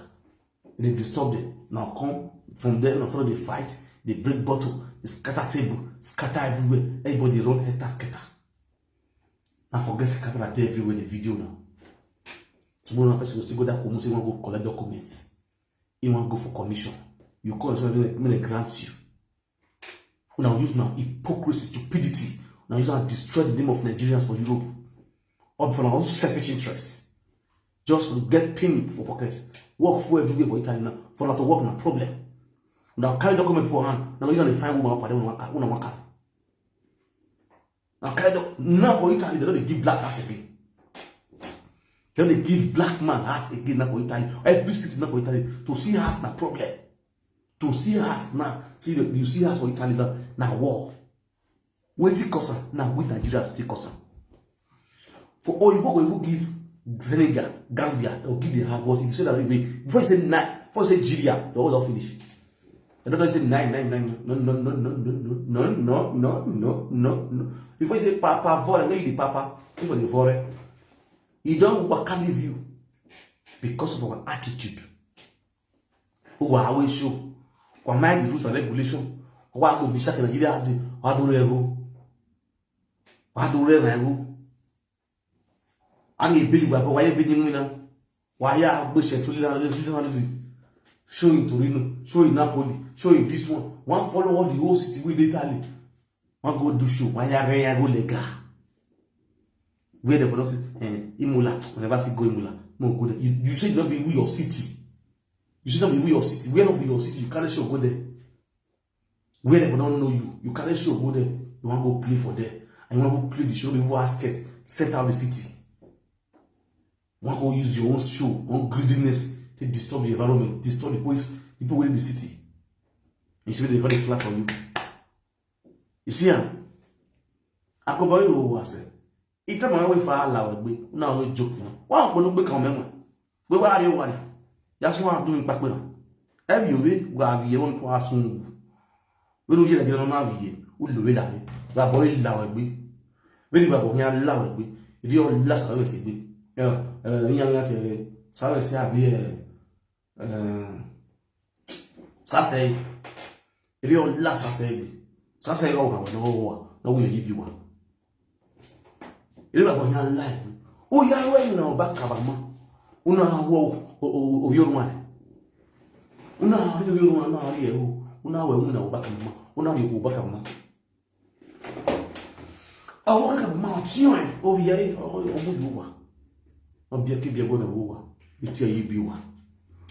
They disturb them. Now come from there, in front of the fight, they break bottle, they scatter table, scatter everywhere. Everybody run head scatter. Now forget the camera there everywhere, the video now. Tomorrow, person will still go there, say, want to go collect documents. You want to go for commission. You call somebody when they grant you. Now use now hypocrisy, stupidity. Now use now destroy the name of Nigerians for Europe. Or for our own selfish interests. Just to get pain for pockets. Work for everywhere for Italy now. For not to work on a problem. Now carry document for hand. Now use now the fine woman up and one worker. Now carry now for Italy they don't give black ass again. Then they give black man ass again now for Italy. Every city now for Italy. To see us na problem. To see us now. See you see us for Italy now war. When it costs now with Nigeria to take cost. For all you go give Senegal, Gambia, they'll give the hard work. If you say that before you say 9, before you say Nigeria, you're all finish. And don't say 9. No. Before you say Papa Vore, where you the Papa? People the Vore. You don't work and leave you because of our attitude. Who are always show? Who mind the rules and regulation? Who are going to be shacking Nigeria? How do they go? And a big baby, why a big winner? Why are Bush and showing Torino, showing Napoli, showing this one follow all the whole city with Italy. One go do show, why are go lega? Where the police Imola, whenever see go Imola, no go there. You should not be with your city. You should not be with your city. Where not be your city, you can't show go there. Where they don't know you, you can't show go there. You want to go play for there. And you want to play the show, you want to set out the city. You want to use your own show, own greediness to disturb the environment, disturb the people within the city. You see, they're very flat for you. You see, I go buy you a say. It's time I wait for Allah. Now we joke. Why don't we come in? Where are you? That's what I'm doing back with. Every week, we have your own person. we no je na na wiye o lo we da ni ba boy la we gbe we ni ba bo yan la we gbe idi o la sa we se gbe yan te sa we se abi sa se idi o la sa se gbe sa se ro wa no we yi bi wa idi ba bo yan la o ya we na o ba ka ba ma una wo o yoruma una yoruma na ari e o una we una o ba ka ma una ri o ba ka ma awo ka ma ti o o bi ai o mu lu wa o bi ke bi e bo na wo wa ti ayi bi wa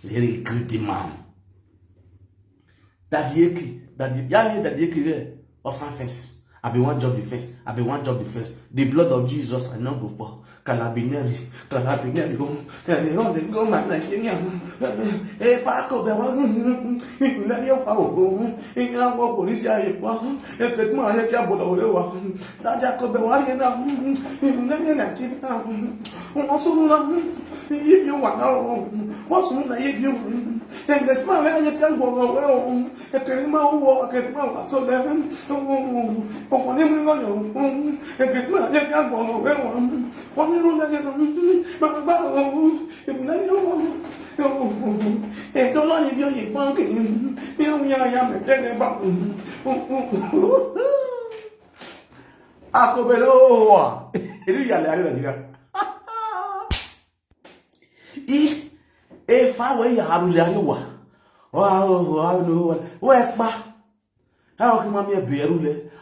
very great man daddy eke of first I be one job the first. The blood of Jesus I not go for. Calabineri, go. And on the go man like eh, Paco, let you go. In our police, I get my cabo. That Jacob, also, if you want, what's more, if you and that man, you can go away. I can walk at my so then. Oh,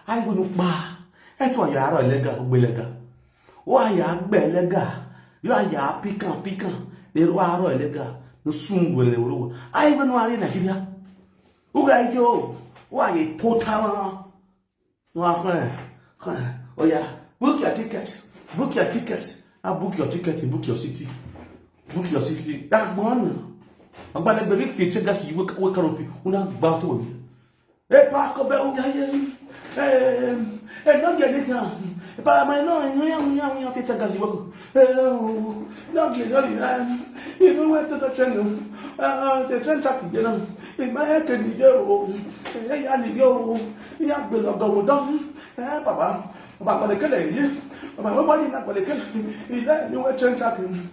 I will look back. That's why you are a lega, Belega. Why you are belega? You are ya pican. They are a lega. You soon will roll. I even want in Nigeria. Who I go? Why a potama? Oh, yeah. Book your tickets. I book your ticket and book your city. That's one. I'm going to be featured as you work up. About to eh, Paco Bell, don't get it now. But my no, you fit as you work. Don't get it. You know where to the train. The train track, you know. In my head, can you go? You have been go down. Papa, about the color. My nobody not what they can. You were train tracking.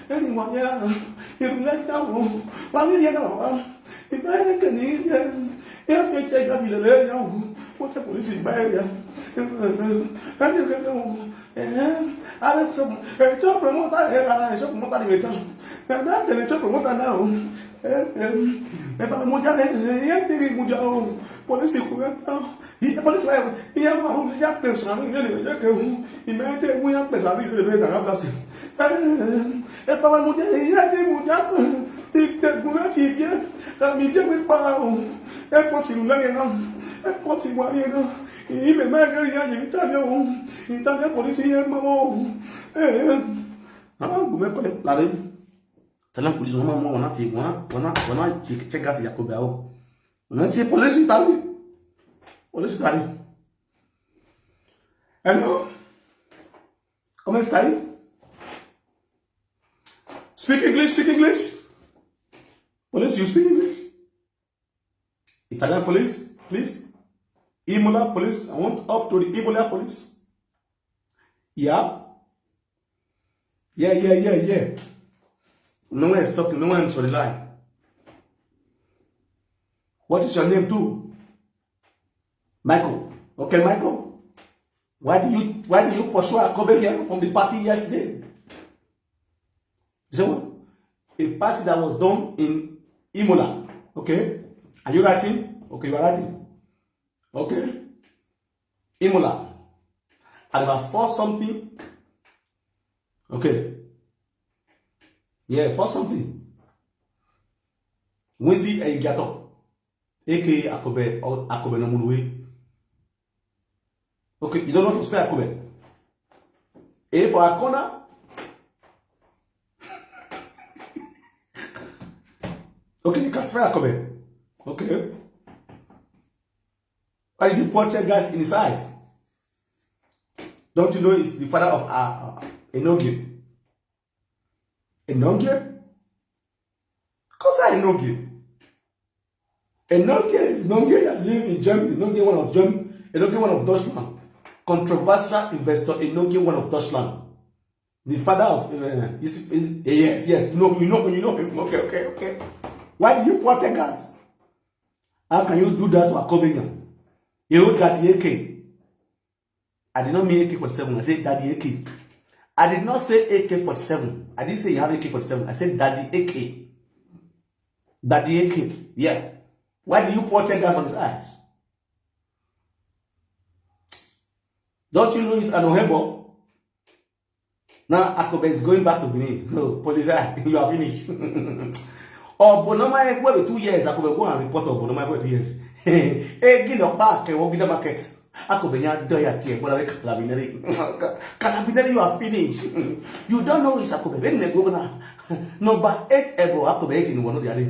Anyone, yeah. You let down. Well, you know. If I can if you take us in the layer, what the police is by you. And you can go. I let some promoter and I shall motivate them. And that can promoter now. If I'm Muja, police, he police, he have a whole yapers, he may take me up as I read the red and if I would Muja, if the Munachi, I'm with power. That's what you learn. That's what you want to know. Even my very Italian police here, Mamma. I'm going to let it. Tell them police woman when I take one, check us Jacobel. When I say police Italy. Police Italy. Hello? Come stai? Speak English. Police, you speak English? Italian police, please. Imola police, I want up to the Imola police. Yeah. No one is talking, no one is on the line. What is your name too? Michael. Okay, Michael. Why do you pursue a cover here from the party yesterday? You say what? A party that was done in Imola. Okay? Are you writing? Okay, you are writing. Okay? Imola. At about 4 something. Okay. Yeah, 4 something. Winzi Eigato. A.K.A. Akobe or Akobe no Munwe. Okay, you don't know how to spell Akobe. A for Akona. Okay, you can spell Akobe. Okay. Why did he portray guys in his eyes? Don't you know it's the father of Enogie? Enogie? Because I Enogie. A Nokia that live in Germany, Nokia one of Germany, a Nokia one of Deutschland. Controversial investor, a Nokia one of Deutschland. The father of yes, you know him. Okay. Why do you pour gas? How can you do that to a Kobeyan? You know Daddy AK. I did not mean AK-47. I said Daddy AK. I did not say AK-47. I didn't say you have AK-47. I said Daddy AK. Daddy AK. Yeah. Why do you pour gas on his eyes? Don't you know he's an Ohebo? Now Akobe is going back to Benin. No, police, you are finished. Or Bonoma, where 2 years, Akobe go and report of Bonoma for 2 years. Hey, give your back, walk in the market. Akobe, you are doing it, but I Calabinary. Calabinary, you are finished. You don't know it's Akobe. When they go now, number 8 ever, Akobe 8 in one of the other.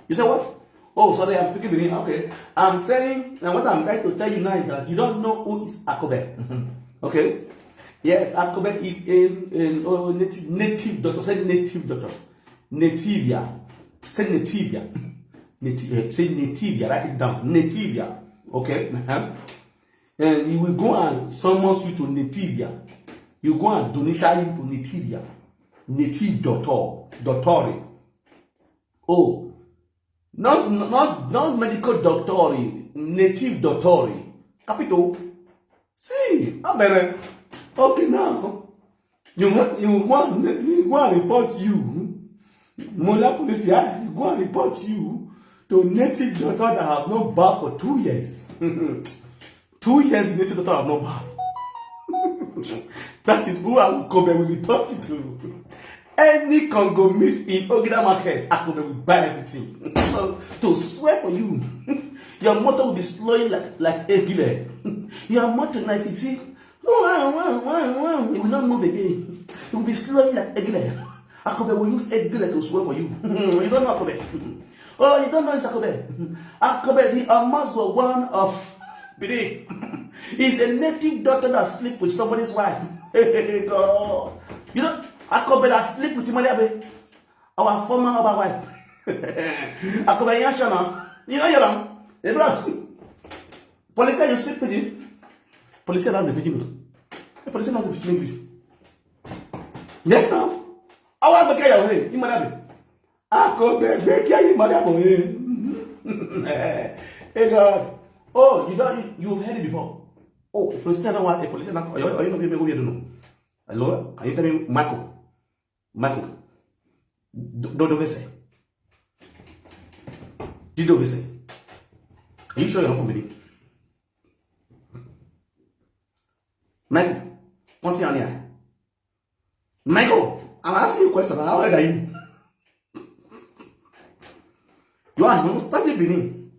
You say what? Oh, sorry, I'm speaking Benin. Okay. I'm saying, and what I'm trying to tell you now is that you don't know who is Akobe. Okay? Yes, Akobe is a native doctor. Say native doctor. Nativia. Say Nativia. Say Nativia. Write it down. Nativia. Okay? And you will go and summons you to Nativia. You go and donation you to Nativia. Native doctor. Doctor. Oh. Not medical doctor. Native doctor. Capito. See, I'm better. Okay, now you want to report you, Mola police, yeah, you go and report you to native doctor that have no bath for 2 years. 2 years, native doctor have no bath. That is who Akobe will report you to. Any Congo meat in Ogida market, Akobe will buy everything. To swear for you, your motor will be slowing like a killer. Your motor knife, you see. It will not move again. It will be slowing like Eggle. Akobe will use Eggle to swear for you. You don't know Akobe. Oh, you don't know it's Akobe. Akobe, the Amazon one of Bidi. He's a native doctor that sleep with somebody's wife. God. You know, Akobe that sleep with Imaliabe, our former wife. Akobe Yashana. You know Yaram. Ebras. Police, you speak with him. Police has the pidgin. The police has the pidgin English. Yes, now. I want to get away. You mother. Akobe, Bekia, you mother. Hey, God. Oh, you've heard it before. Oh, police don't want a police. You know, you don't know. Hello? Can you tell me, Michael? Don't say. Don't say. Are you sure you're not from Benin? Michael, continue on here. Michael, I'm asking you a question. How old are you? You are most probably Benin.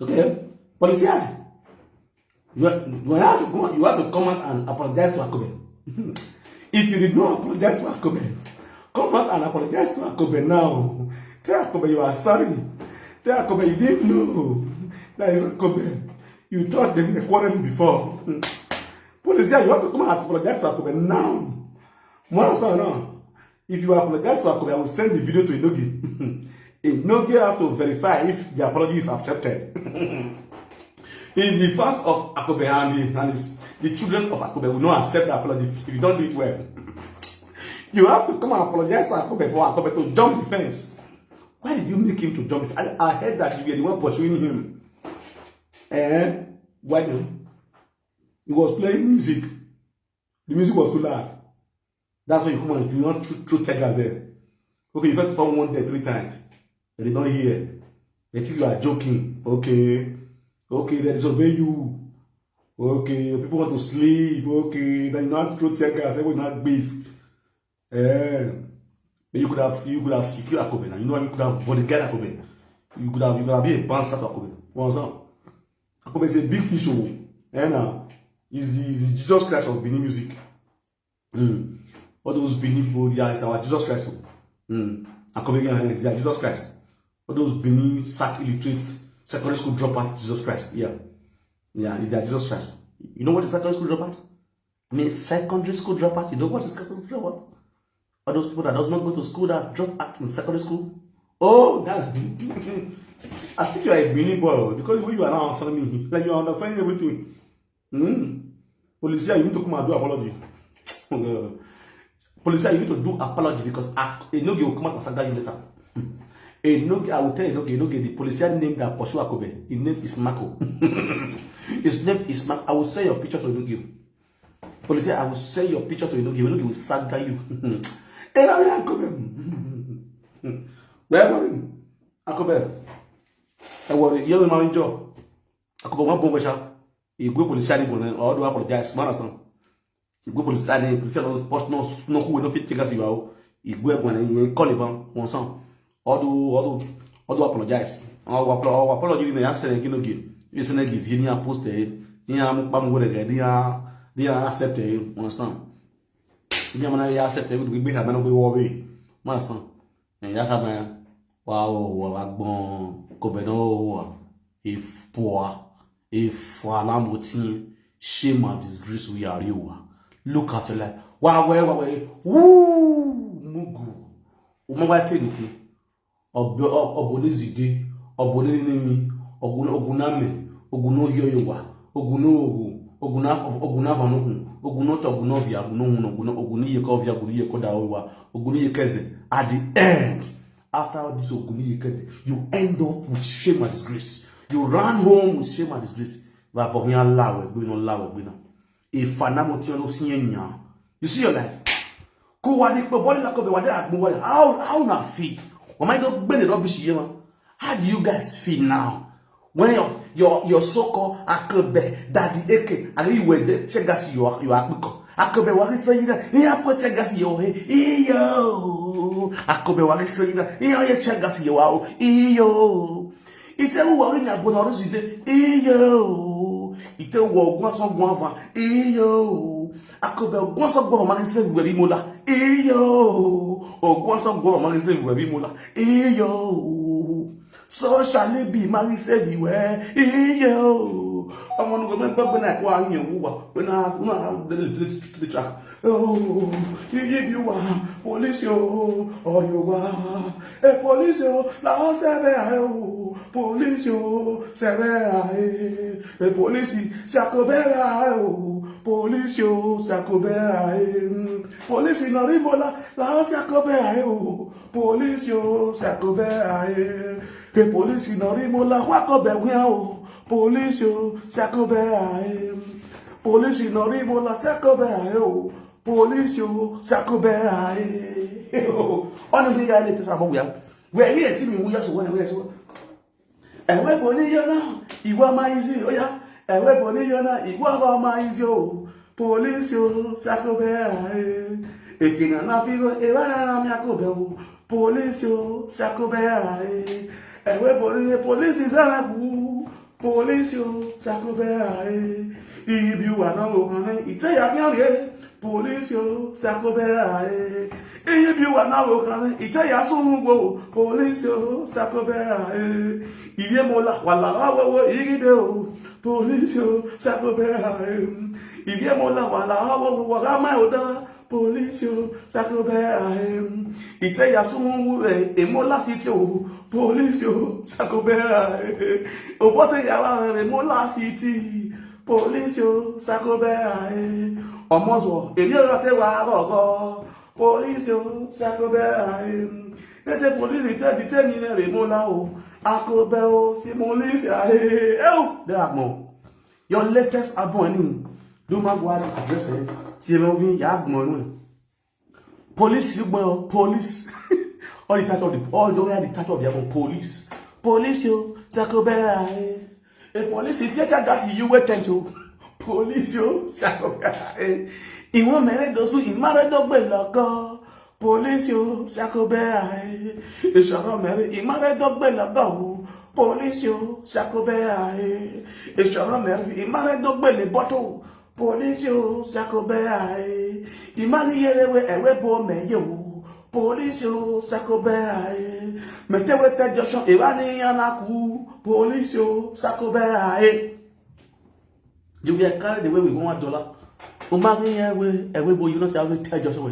Okay. Policia. You have to come out and apologize to Akobe. If you did not apologize to Akobe, come out and apologize to Akobe now. Tell Akobe you are sorry. Tell Akobe you didn't know that is Akobe. You thought they were quarreling before. Policia, you have to come and apologize to Akobe now. More now. If you apologize to Akobe, I will send the video to Inogi. Inogi have to verify if the apology is accepted. In the face of Akobe and the children of Akobe will not accept the apology if you don't do it well. You have to come and apologize to Akobe for Akobe to jump the fence. Why did you make him to jump the fence? I heard that you were the one pursuing him. And why not? He was playing music. The music was too loud. That's why you come and you want to check out there. Okay, you first found one there 3 times. They don't hear. They think you are joking. Okay, they disobey you. Okay, people want to sleep. Okay, then you not throw tear gas. Everyone not beats. You could have secured Akobe. You know, you could have bodyguard Akobe. You could have been a bouncer to Akobe. What's up? Akobe is a big fish. And he's the Jesus Christ of Benin music. All those Benin people, yeah, it's our Jesus Christ. Akobe is their Jesus Christ. All those Benin sack illiterates, secondary school dropout, Jesus Christ. Yeah, it's their Jesus Christ. You know what is secondary school dropout? I mean, secondary school dropout. You know what is secondary school dropout? All those people that does not go to school that drop out in secondary school. Oh, that's I think you are a Benin boy because when you are now answering me, like you are understanding everything. Police, you need to come and do apology. Police, you need to do apology because Enoge will come out and say you later. Enoge, I will tell Enoge, the police name that pursue Akobe. His name is Marco. His name is Marco. I will send your picture to Enoge. Police, I will send your picture to Enoge. Enoge will saga you. And I will Akobe. Where are you? Akobe. I worry, young man, Joe. Akobe, one bonga. You go police station, or do apologize. Man, you go police station, police post no who no fit take us you out. You go when you call him one song. Or do apologize. Or apology in the answer again again. You say give you near post near Bam go again, they are accepted one song. You man accept it will be a man away. Master. And Yakama, wow, bon, Cobeno, if poor. If Alamoti, shame and disgrace we are you. Look at your life. Wow, woo, Mugu. Umawateluki. Obonizide, Obonini, Oguname, Oguno Yoyowa, Oguno, Ogunavanohu, Ogunota Ogunovia, Oguni Yakovia, Oguni Kodawa, Oguni Keze. At the end, after all this Oguni Keze, you end up with shame and disgrace. You run home with shame and disgrace. If you see your life. How now feel? How do you guys feel now? When your so-called Akobe, Daddy Eke, and you were the checkers you are Akobe wari sayida, iya po checkers yo iyo. Akobe wari sayida, iya checkers yo wow iyo. Ite wo ri na bonoro zide iyo ite wo ogun so gun afa iyo Akobe ogun so gun ma se gbe bi mola iyo ogun so gun ma se gbe bi mola iyo so shall it be ma se everywhere iyo ọmọ nu me gbogbo na ko ayan wo wa na the track oh if you are police yo or you are a police yo la se be ayo police yo se be aye a police Akobe ayo police yo Akobe aye police no ribola la se Akobe ayo police yo Akobe aye a police no ribola wa Akobe wi police yo Akobe aye police no ribola Akobe aye police yo Akobe aye on the guy let us about we here ti mi wuya so when we so ewe boni yo na iwa ma izi oya ewe boni yo na iwa ba ma izi o police yo Akobe aye ekinga na figo ewa na mi Akobe o police yo Akobe aye ewe boni police izara ku police yo Akobe aye ibi wa na o kan ite ya mi are police yo Akobe aye ibi wa na o kan ite ya sunwo police yo Akobe aye iye mola wala wawo igide o police yo Akobe aye iye mola wala wawo wa ma oda police yo Akobe aye ite ya sunwo emola city o police yo Akobe aye obote ya wa emola city police yo Akobe aye omozo eliora te wa rogo police yo Akobe aye ete police te ni re mola o Akobe o si police aye there are more your latest album ni do ma go address ti lo vi ya gbon nu police gbon police all the title of the album police yo Akobe aye a police if you gas you wait to police yo Akobe aye iwon mere dosu imare dogbe logo police yo Akobe aye isoro mere imare dogbe logo police yo Akobe aye isoro mere imare dogbe le bottle police yo Akobe aye imare yerewe ewe bo meye o police yo Akobe aye metewe te junction ewani anaku police yo Akobe aye you get carried away with $1 o ma ri ewe bo you not have te junction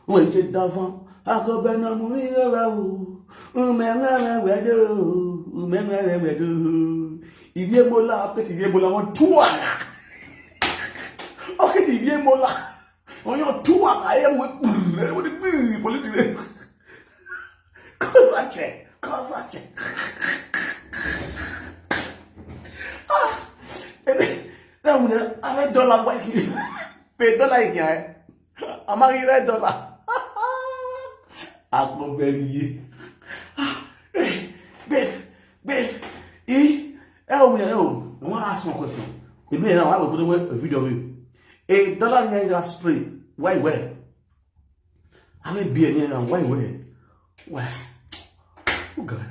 we you take davan akobena munira rawo umememe wedo ibie mola oketi ibie mola won tuara oketi ibie mola won yo tuara e mo di police ile kosache na mun ave dollar wa ki pe dollar ki ya amari re dollar akoberiye babe I want to ask one question. The man now I will put a video of you. $1 Niagara spray. Why wear? I may be a near and why wear? Why? Oh God.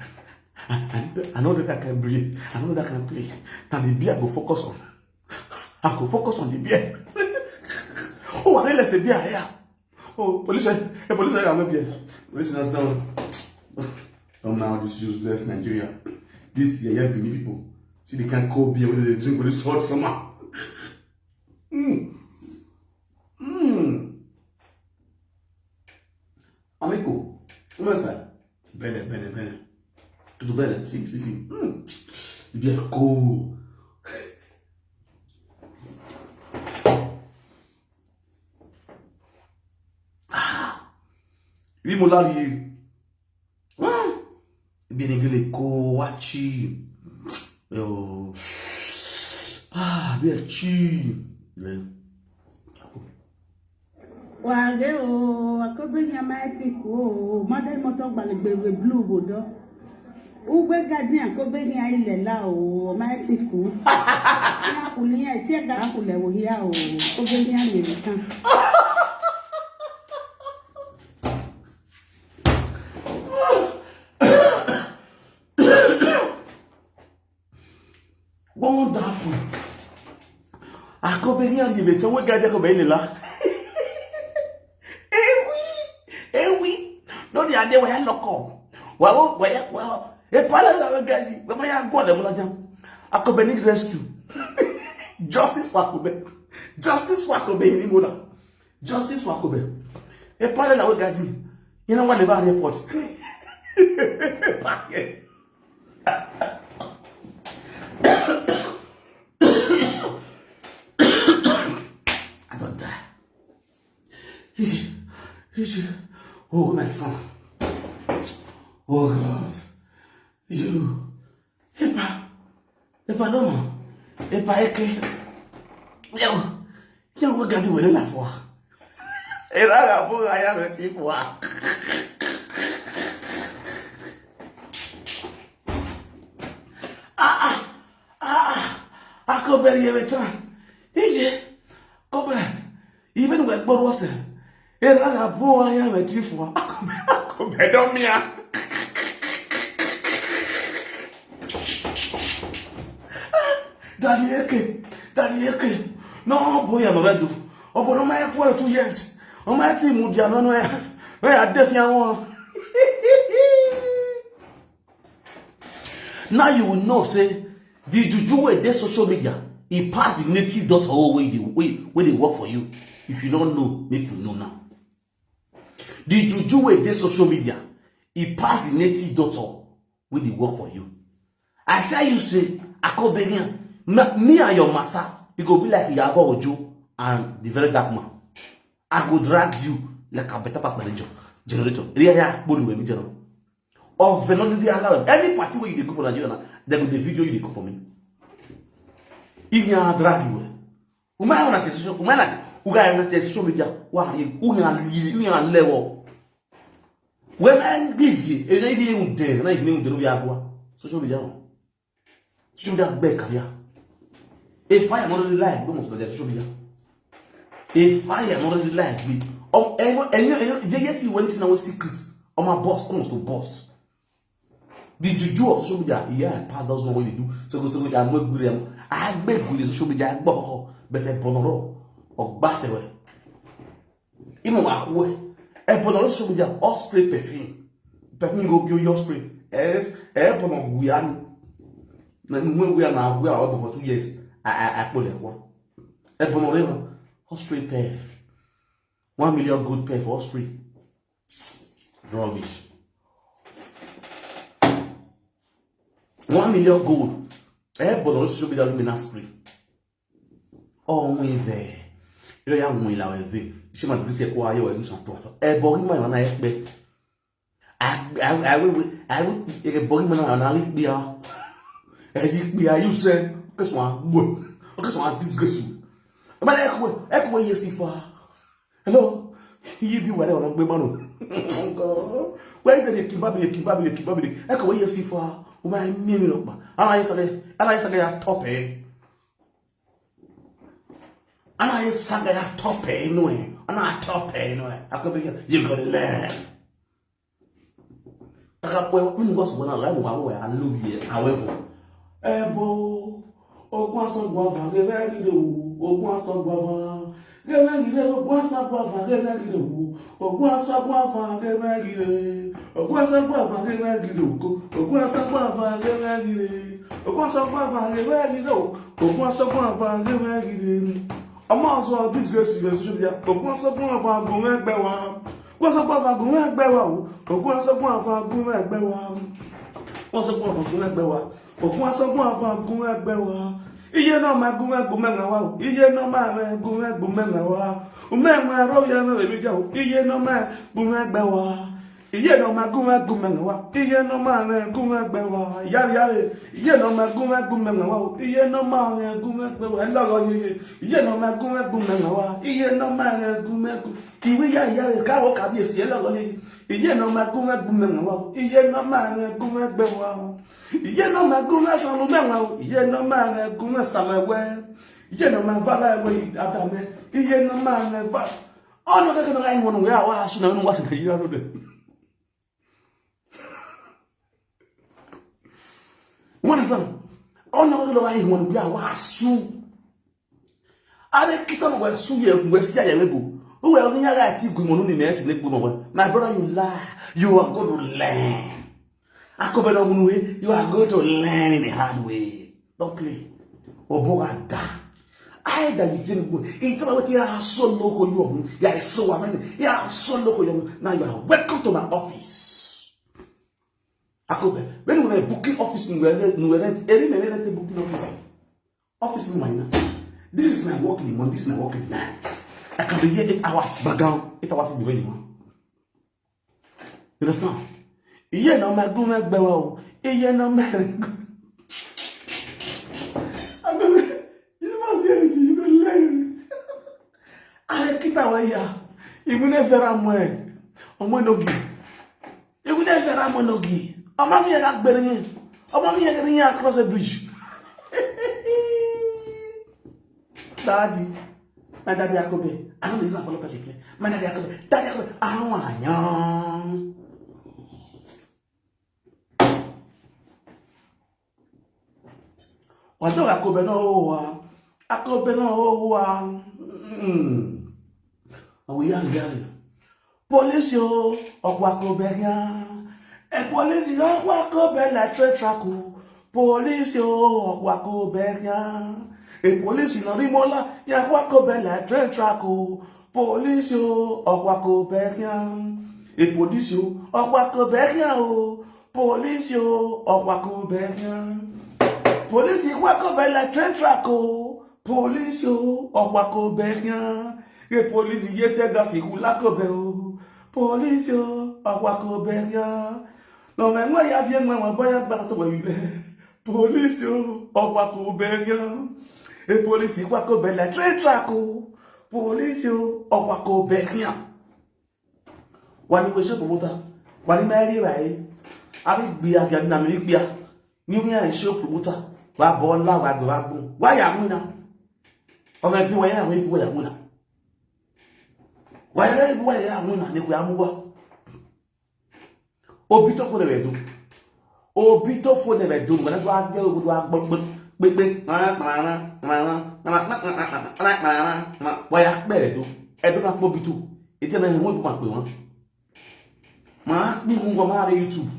I know that I can breathe. I know that I can play. Now the beer go focus on. I go focus on the beer. Oh, I realize the beer here. Oh, police, I'm not beer. Listeners down. Come now, this useless Nigeria. This yeah, Benin people. See, they can't cold beer with they drink with this hot summer. Amigo, what's that? Bene. Tudo bene? See. The beer cold. Oui, mon lari. Bien ko wachi. Yo. Bien chi. Wage o akobenya maiti ko made moto gbalegbe blue bodo. Ugbe gadi akobenya ile la o maiti ko. Ya kuliya ti ga kule wo ya o akobenya le kan. Wonderful. Akobenya le te we gadi akobenya la. Oui. No the idea we lock up. Well, a palace gaji. We may go the Mulajam. Akobeni rescue. Justice for Akobe. Justice for Akobe in Mola. Justice for Akobe. A palace gaji. You know what about airport? I don't die. Easy. Oh, my phone. Oh, God. You. Epa, Loma. Epa, Eke. Yo, we're going to win enough for. I have a tip for. I could bury every time. Come even when God was it. I am a chief for. I could bed on me. Daddy Eke. No, boy, I'm ready. Oh, but on my 2 years. On my team, would you know where I definitely want? Now you will know, say, the juju way they social media, it pass the native dot way they work for you. If you don't know, make you know now. The juju way they social media, it pass the native dot way they work for you. I tell you, say, Akoberian, me and your matter, it go be like Yabo Ojo and the very dark man. I go drag you like a better pass manager, generator. Or velocity allowed. Any party where you go for Nigeria, they go the video you go for me. If you are drag you, who on social media, who are level. When I give you, it's not even there, and I give you the social media. Social media back career. If I am already like, don't must social media. If I am already like me, and they yet you went in our secrets. On my boss, almost to boss. The juju of social media, yeah, pass those what they do. So I'm not good. I beg with social media, but I bonoro or bassaway. Even way. I bonoro social media, all spray perfume. Perfume go be your spray. Bono Guyani. When we are now, we are out for 2 years. I pull it one. I bonoro, all spray perf. 1 million good perf, all spray. Rubbish. 1 million gold. Everybody on social media will spray. Oh, we there. You know, you will have a she might be saying, "Why you are doing something?" Everybody might want to expect. I will. Everybody might want to be a. You say, "Because one good, because one disgrace you." But echo, you see for. Hello, you be whatever I'm going. Where is it? Keep echo, you see for. My name is Lokman. And I say, top eh. And I say, top eh, no eh. And I top eh, no eh. I could be you got to learn. I got when was when I love you, however. Ebo, Ogwan so guava, get ready to Ogwan so guava. Get ready to Ogwan so guava, get ready to Ogwan so guava, get ready to Ogwan so guava, get ready to Ogwan so guava, get ready to Ogwan so guava, get ready to Ogwan so guava, get ready to. I'm also disgrace in social media. Ogwan so guava, go make bewa. Ogwan so guava, go make bewa. Ogwan so guava, go make bewa. Ogwan so guava, go make bewa. Ogún asọ́gbọ́n àfọ̀n gún ẹgbẹ́ wa. Iye náà máa gún ẹgbẹ́ mẹ́rin wa o. Iye náà máa rẹ̀ gún ẹgbẹ́ mẹ́rin wa. Mẹ́rin ẹ̀rọ yẹn mẹ́rin mi jẹ́ o. Iye náà máa gún ẹgbẹ́ wa. Iye náà máa gún ẹgbẹ́ mẹ́rin wa. Iye náà máa rẹ̀ gún ẹgbẹ́ wa. Yáre. Iye náà máa gún ẹgbẹ́ mẹ́rin wa o. Iye náà máa rẹ̀ gún ẹgbẹ́ wa. Ẹlọ́rọ̀ yeye. Iye náà máa gún ẹgbẹ́ mẹ́rin wa. Iye náà máa rẹ̀ gún ẹgbẹ́. Ìwé yáre káwọ́ kábíyèsí ẹlọ́rọ̀ yeye. Iye náà máa gún ẹgbẹ́ mẹ́rin wa o. Iye náà máa rẹ̀ gún ẹgbẹ́ wa o. Iye no ma guma sanu menwa iye no ma na guma salawe iye no ma vala we adame iye no ma na va ono ka no ga inwo ya wa asu na no wa se yira no de wana san ono ka no ga inwo ya wa asu are kita no wa su ye we si ya wego o we o nya ga ti gumo no ni na ti ne gumo my brother you lie you are going to learn. You are going to learn in a hard way. Don't play. Obogada. Either you think it's about you are so local, you are so amazing, you are so local. Now you are welcome to my office. When we were booking office, we were booking office. Office in mine. This is my work in the morning, this is my work in the night. I can be here 8 hours, but down 8 hours in the morning. You understand? Iye no ma gún ẹgbẹ́ wa o. Iye no ma you must hear it, you go learn. I kita wa ya. Ibu ne fera mo e. Omo nogi. Ibu ne fera mo nogi. Omo mi ga gbere yin. Omo mi ga yin across the bridge. Daddy. My daddy Akobe. I don't listen for local play. My daddy Akobe. Daddy Akobe. Awan. Wado Akobe no wa. Akobe no wa. We are police yo okwa Akobe ya. E police yo okwa Akobe la traku. Police yo okwa Akobe ya. E police no rimola ya okwa Akobe la traku. Police yo okwa Akobe ya. E police yo okwa Akobe ya o. Police yo okwa Akobe ya. Police yi wako be la track o. Police yo ogbako be yan. Ye police ye te gas iku la ko be o. Police yo ogbako be yan. No me nwa ya vie nwa boya gba to we ile. Police yo ogbako be yan. E police yi wako be la track o. Police yo ogbako be yan. Wani we se promoter. Wani ma ri ba e. Abi gbe aga na mi gbe a. Ni mi a se promoter. Wa bola wa gbe wa gun wa ya mu na o me bi wa ya mu bi wa ya mu na wa ya mu na ni ko ya mu wa obi to fo le do ngana do a je o do a gbogbo pepe wa ya pe le do e do na po bi to e je na he won bi ma pe won ma bi gun go ma re YouTube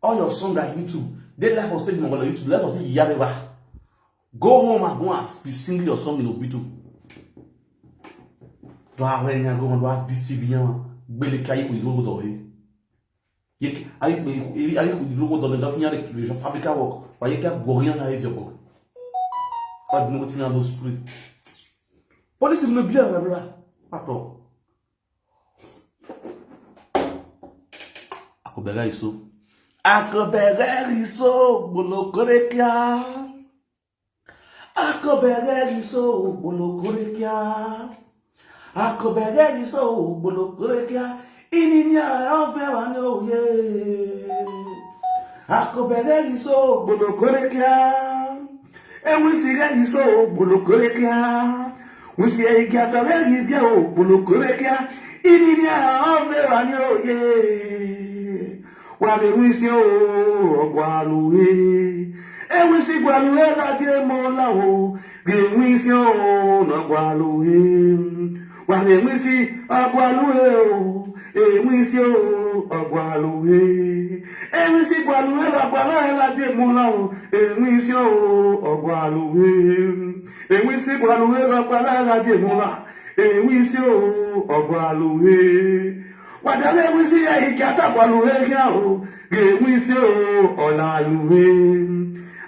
all your songs are YouTube. They life was taking on YouTube. Let us see Yareba. Go home and go and be singing your song in Obito. Do I go and deceive you? Belly carry with go to Avec le logo dans le finir avec le fabricat work. Voyez qu'il y a rien à vivre. Pas de nouveau dans l'esprit. Police me bien là. Attends. Akobera iso. Akobera iso bolokorekia. Akobera iso bolokorekia. Akobera iso bolokorekia. Ininya ofe no ye. Akobera iso bolokorekia. We see iso bolokorekia. We see igatore givia o bolokorekia. Ininya ofe no ye. Wale wisi o ogwaluwe. Wisi gwaluwe lati mola o. Ge wisi o no gwaluwe. Wale wisi ogwaluwe o. Wisi o ogwaluwe. Wisi gwaluwe lati mola o. Wisi o ogwaluwe. Wisi gwaluwe lati mola. Wisi o ogwaluwe. Wadale wisi ya ikata gwaluwe ya o. Ge wisi o olaluwe.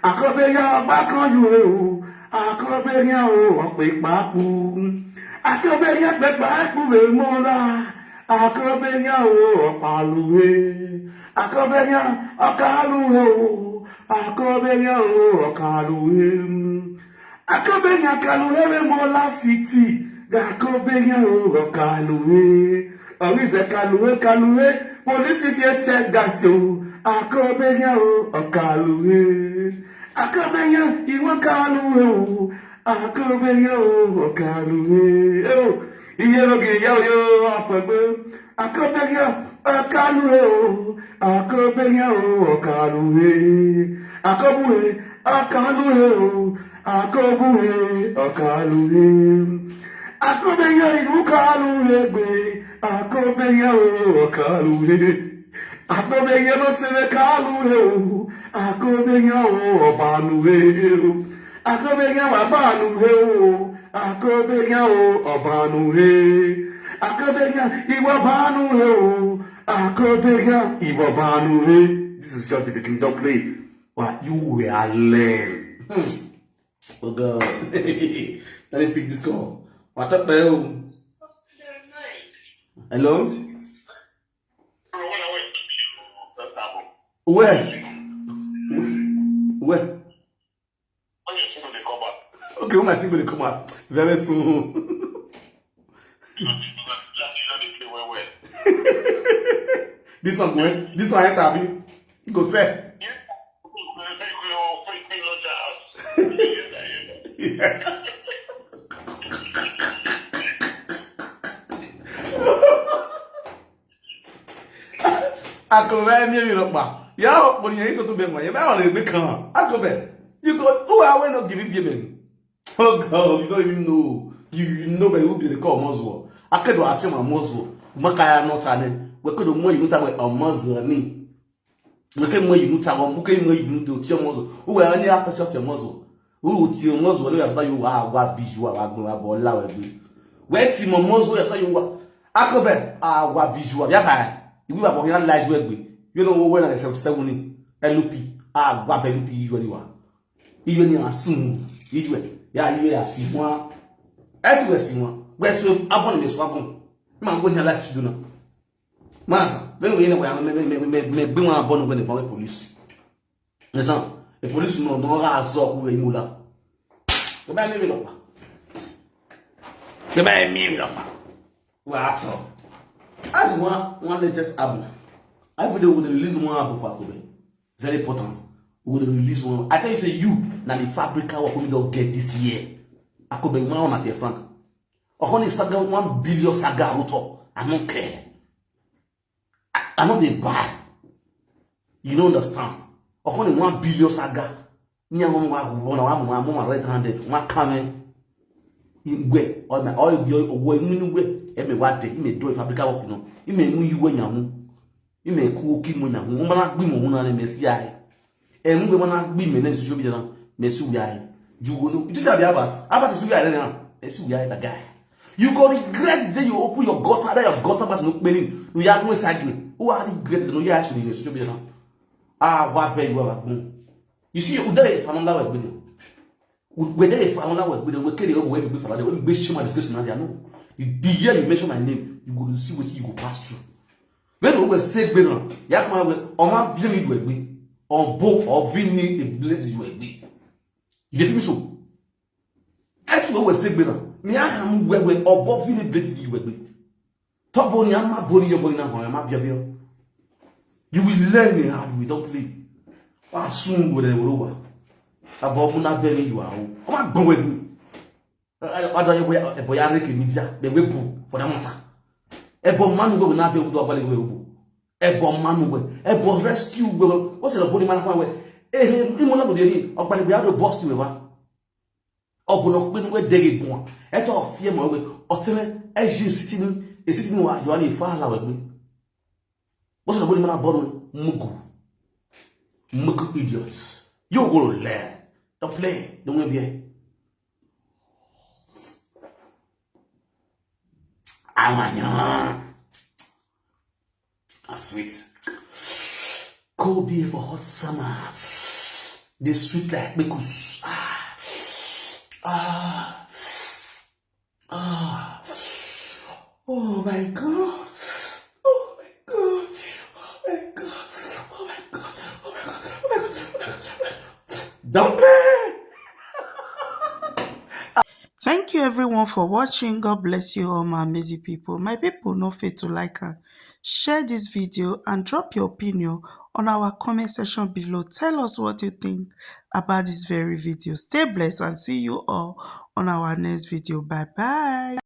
Akobe ya bakan yuwe o. Akobe ya o ope papu. Akobe ya pe papu we mola. Akobe ya o opaluwe. Akobe ya okaluwe o. Akobe ya o okaluwe. Akobe ya kaluwe we mola city. Akobe ya o okaluwe. Orize kaluwe, police fiet set gaso. Akobenya o, okaluwe. Akobenya, iwa kaluwe o. Akobenya o, okaluwe. Oh, iyeroge yo, afagbe. Akobenya, okaluwe o. Akobenya o, okaluwe. Akobuwe, okaluwe o. Akobuwe, okaluwe. Akobenya iwa kaluwe gbe. Akobenya o kaluwe. Akobenya no se kaluwe o. Akobenya o obanuwe. Akobenya wa banuwe o. Akobenya o obanuwe. Akobenya iwa banuwe o. Akobenya iwa banuwe. This is just the beginning. Don't play. What you were learn. Oh God. Let me pick this call. What up there? Hello? Where? Where? Okay, when my single they come out very soon. This one going? This one enter. Go say. Yeah. Akobe mi ropa. Ya ho poni yin so to be mo. Ye ba le be kan. Akobe. You go who are we not giving payment? Oh God, you don't even know. You know by who be the call Muslim. Akedo ati ma Muslim. Makaya not ane. We could mo yin ta we a Muslim ni. We can mo yin ta wo, we can mo yin do ti Muslim. Who are any person ti Muslim. Who ti Muslim le ba you wa biju wa gbo la we be. We ti mo Muslim ya ta you wa. Akobe wa biju wa ya ka. Ibi ba boyan lies we gbe. You know when I 77 ni LP gba LP you anyway. Iwe ni asun iwe ya iwe asifwa. Etu asifwa. We so abon me so abon. Ma go here last to do na. Masa, when we me gbe won abon go ni police. Listen, the police no ra zo ku we mula. Go ba mi lo pa. Go ba mi lo pa. Wa ato. As one latest album, every day we will release one album for Akobe. Very important. We will release one. I tell you, say you now the fabrica what we don't get this year. Akobe man on at your frank. Honey saga 1 billion saga auto. I don't care. I know they buy. You don't understand. Honey 1 billion saga. Nya mama red-handed. One coming. Ingwe or my oil we nwe e me wade e me do fabrica work no e me mu yiwe nya hu e me ku ki mu nya hu mo na gbi mo hu na me si ai e ngbe mo na gbi me na social media na me si wi ai jugo no it is abi abat su wi ai na me si wi ai da guy You go regret the day you open your gutter, that your gutter was no cleaning. You have no cycling. Who are regret the no you actually you should be now. Ah, what pay you have done. You see, you there for another way with you. We there for another way with you. We carry over when we for that. When we share my discussion now, no. The year you mention my name, you go to see what you go pass through. When we say better, ya come away. Oma bien you will on both or vini a blade you will be. You get me so? I will say better. Me I am where above vini blade you will be. Top bony, I'm not bony your body now. I'm not your. You will learn how we don't play. As soon with a rover. Above Muna Belly, you are. I'm not going with me. I don't know a boyaric media, the whipple for the matter. A bomb man will not do a body will. A bomb man will. A bomb rescue will. What's a body man way? Eh, one of the day, or by the other boss to ever. Or will not win day born. At all, fear my way, or tell me, as you sitting while you are in far with me. What's the body man born? Mugu idiots. You will learn. Don't play. Don't be here. Sweet. Cold beer for hot summer. This sweet like because oh my god. Oh my god. Oh my god. Oh my god. Oh my god. Oh my god. Oh my god. Don't play. Thank you everyone for watching. God bless you all my amazing people. My people, no fail to like and share this video and drop your opinion on our comment section below. Tell us what you think about this very video. Stay blessed and see you all on our next video. Bye bye.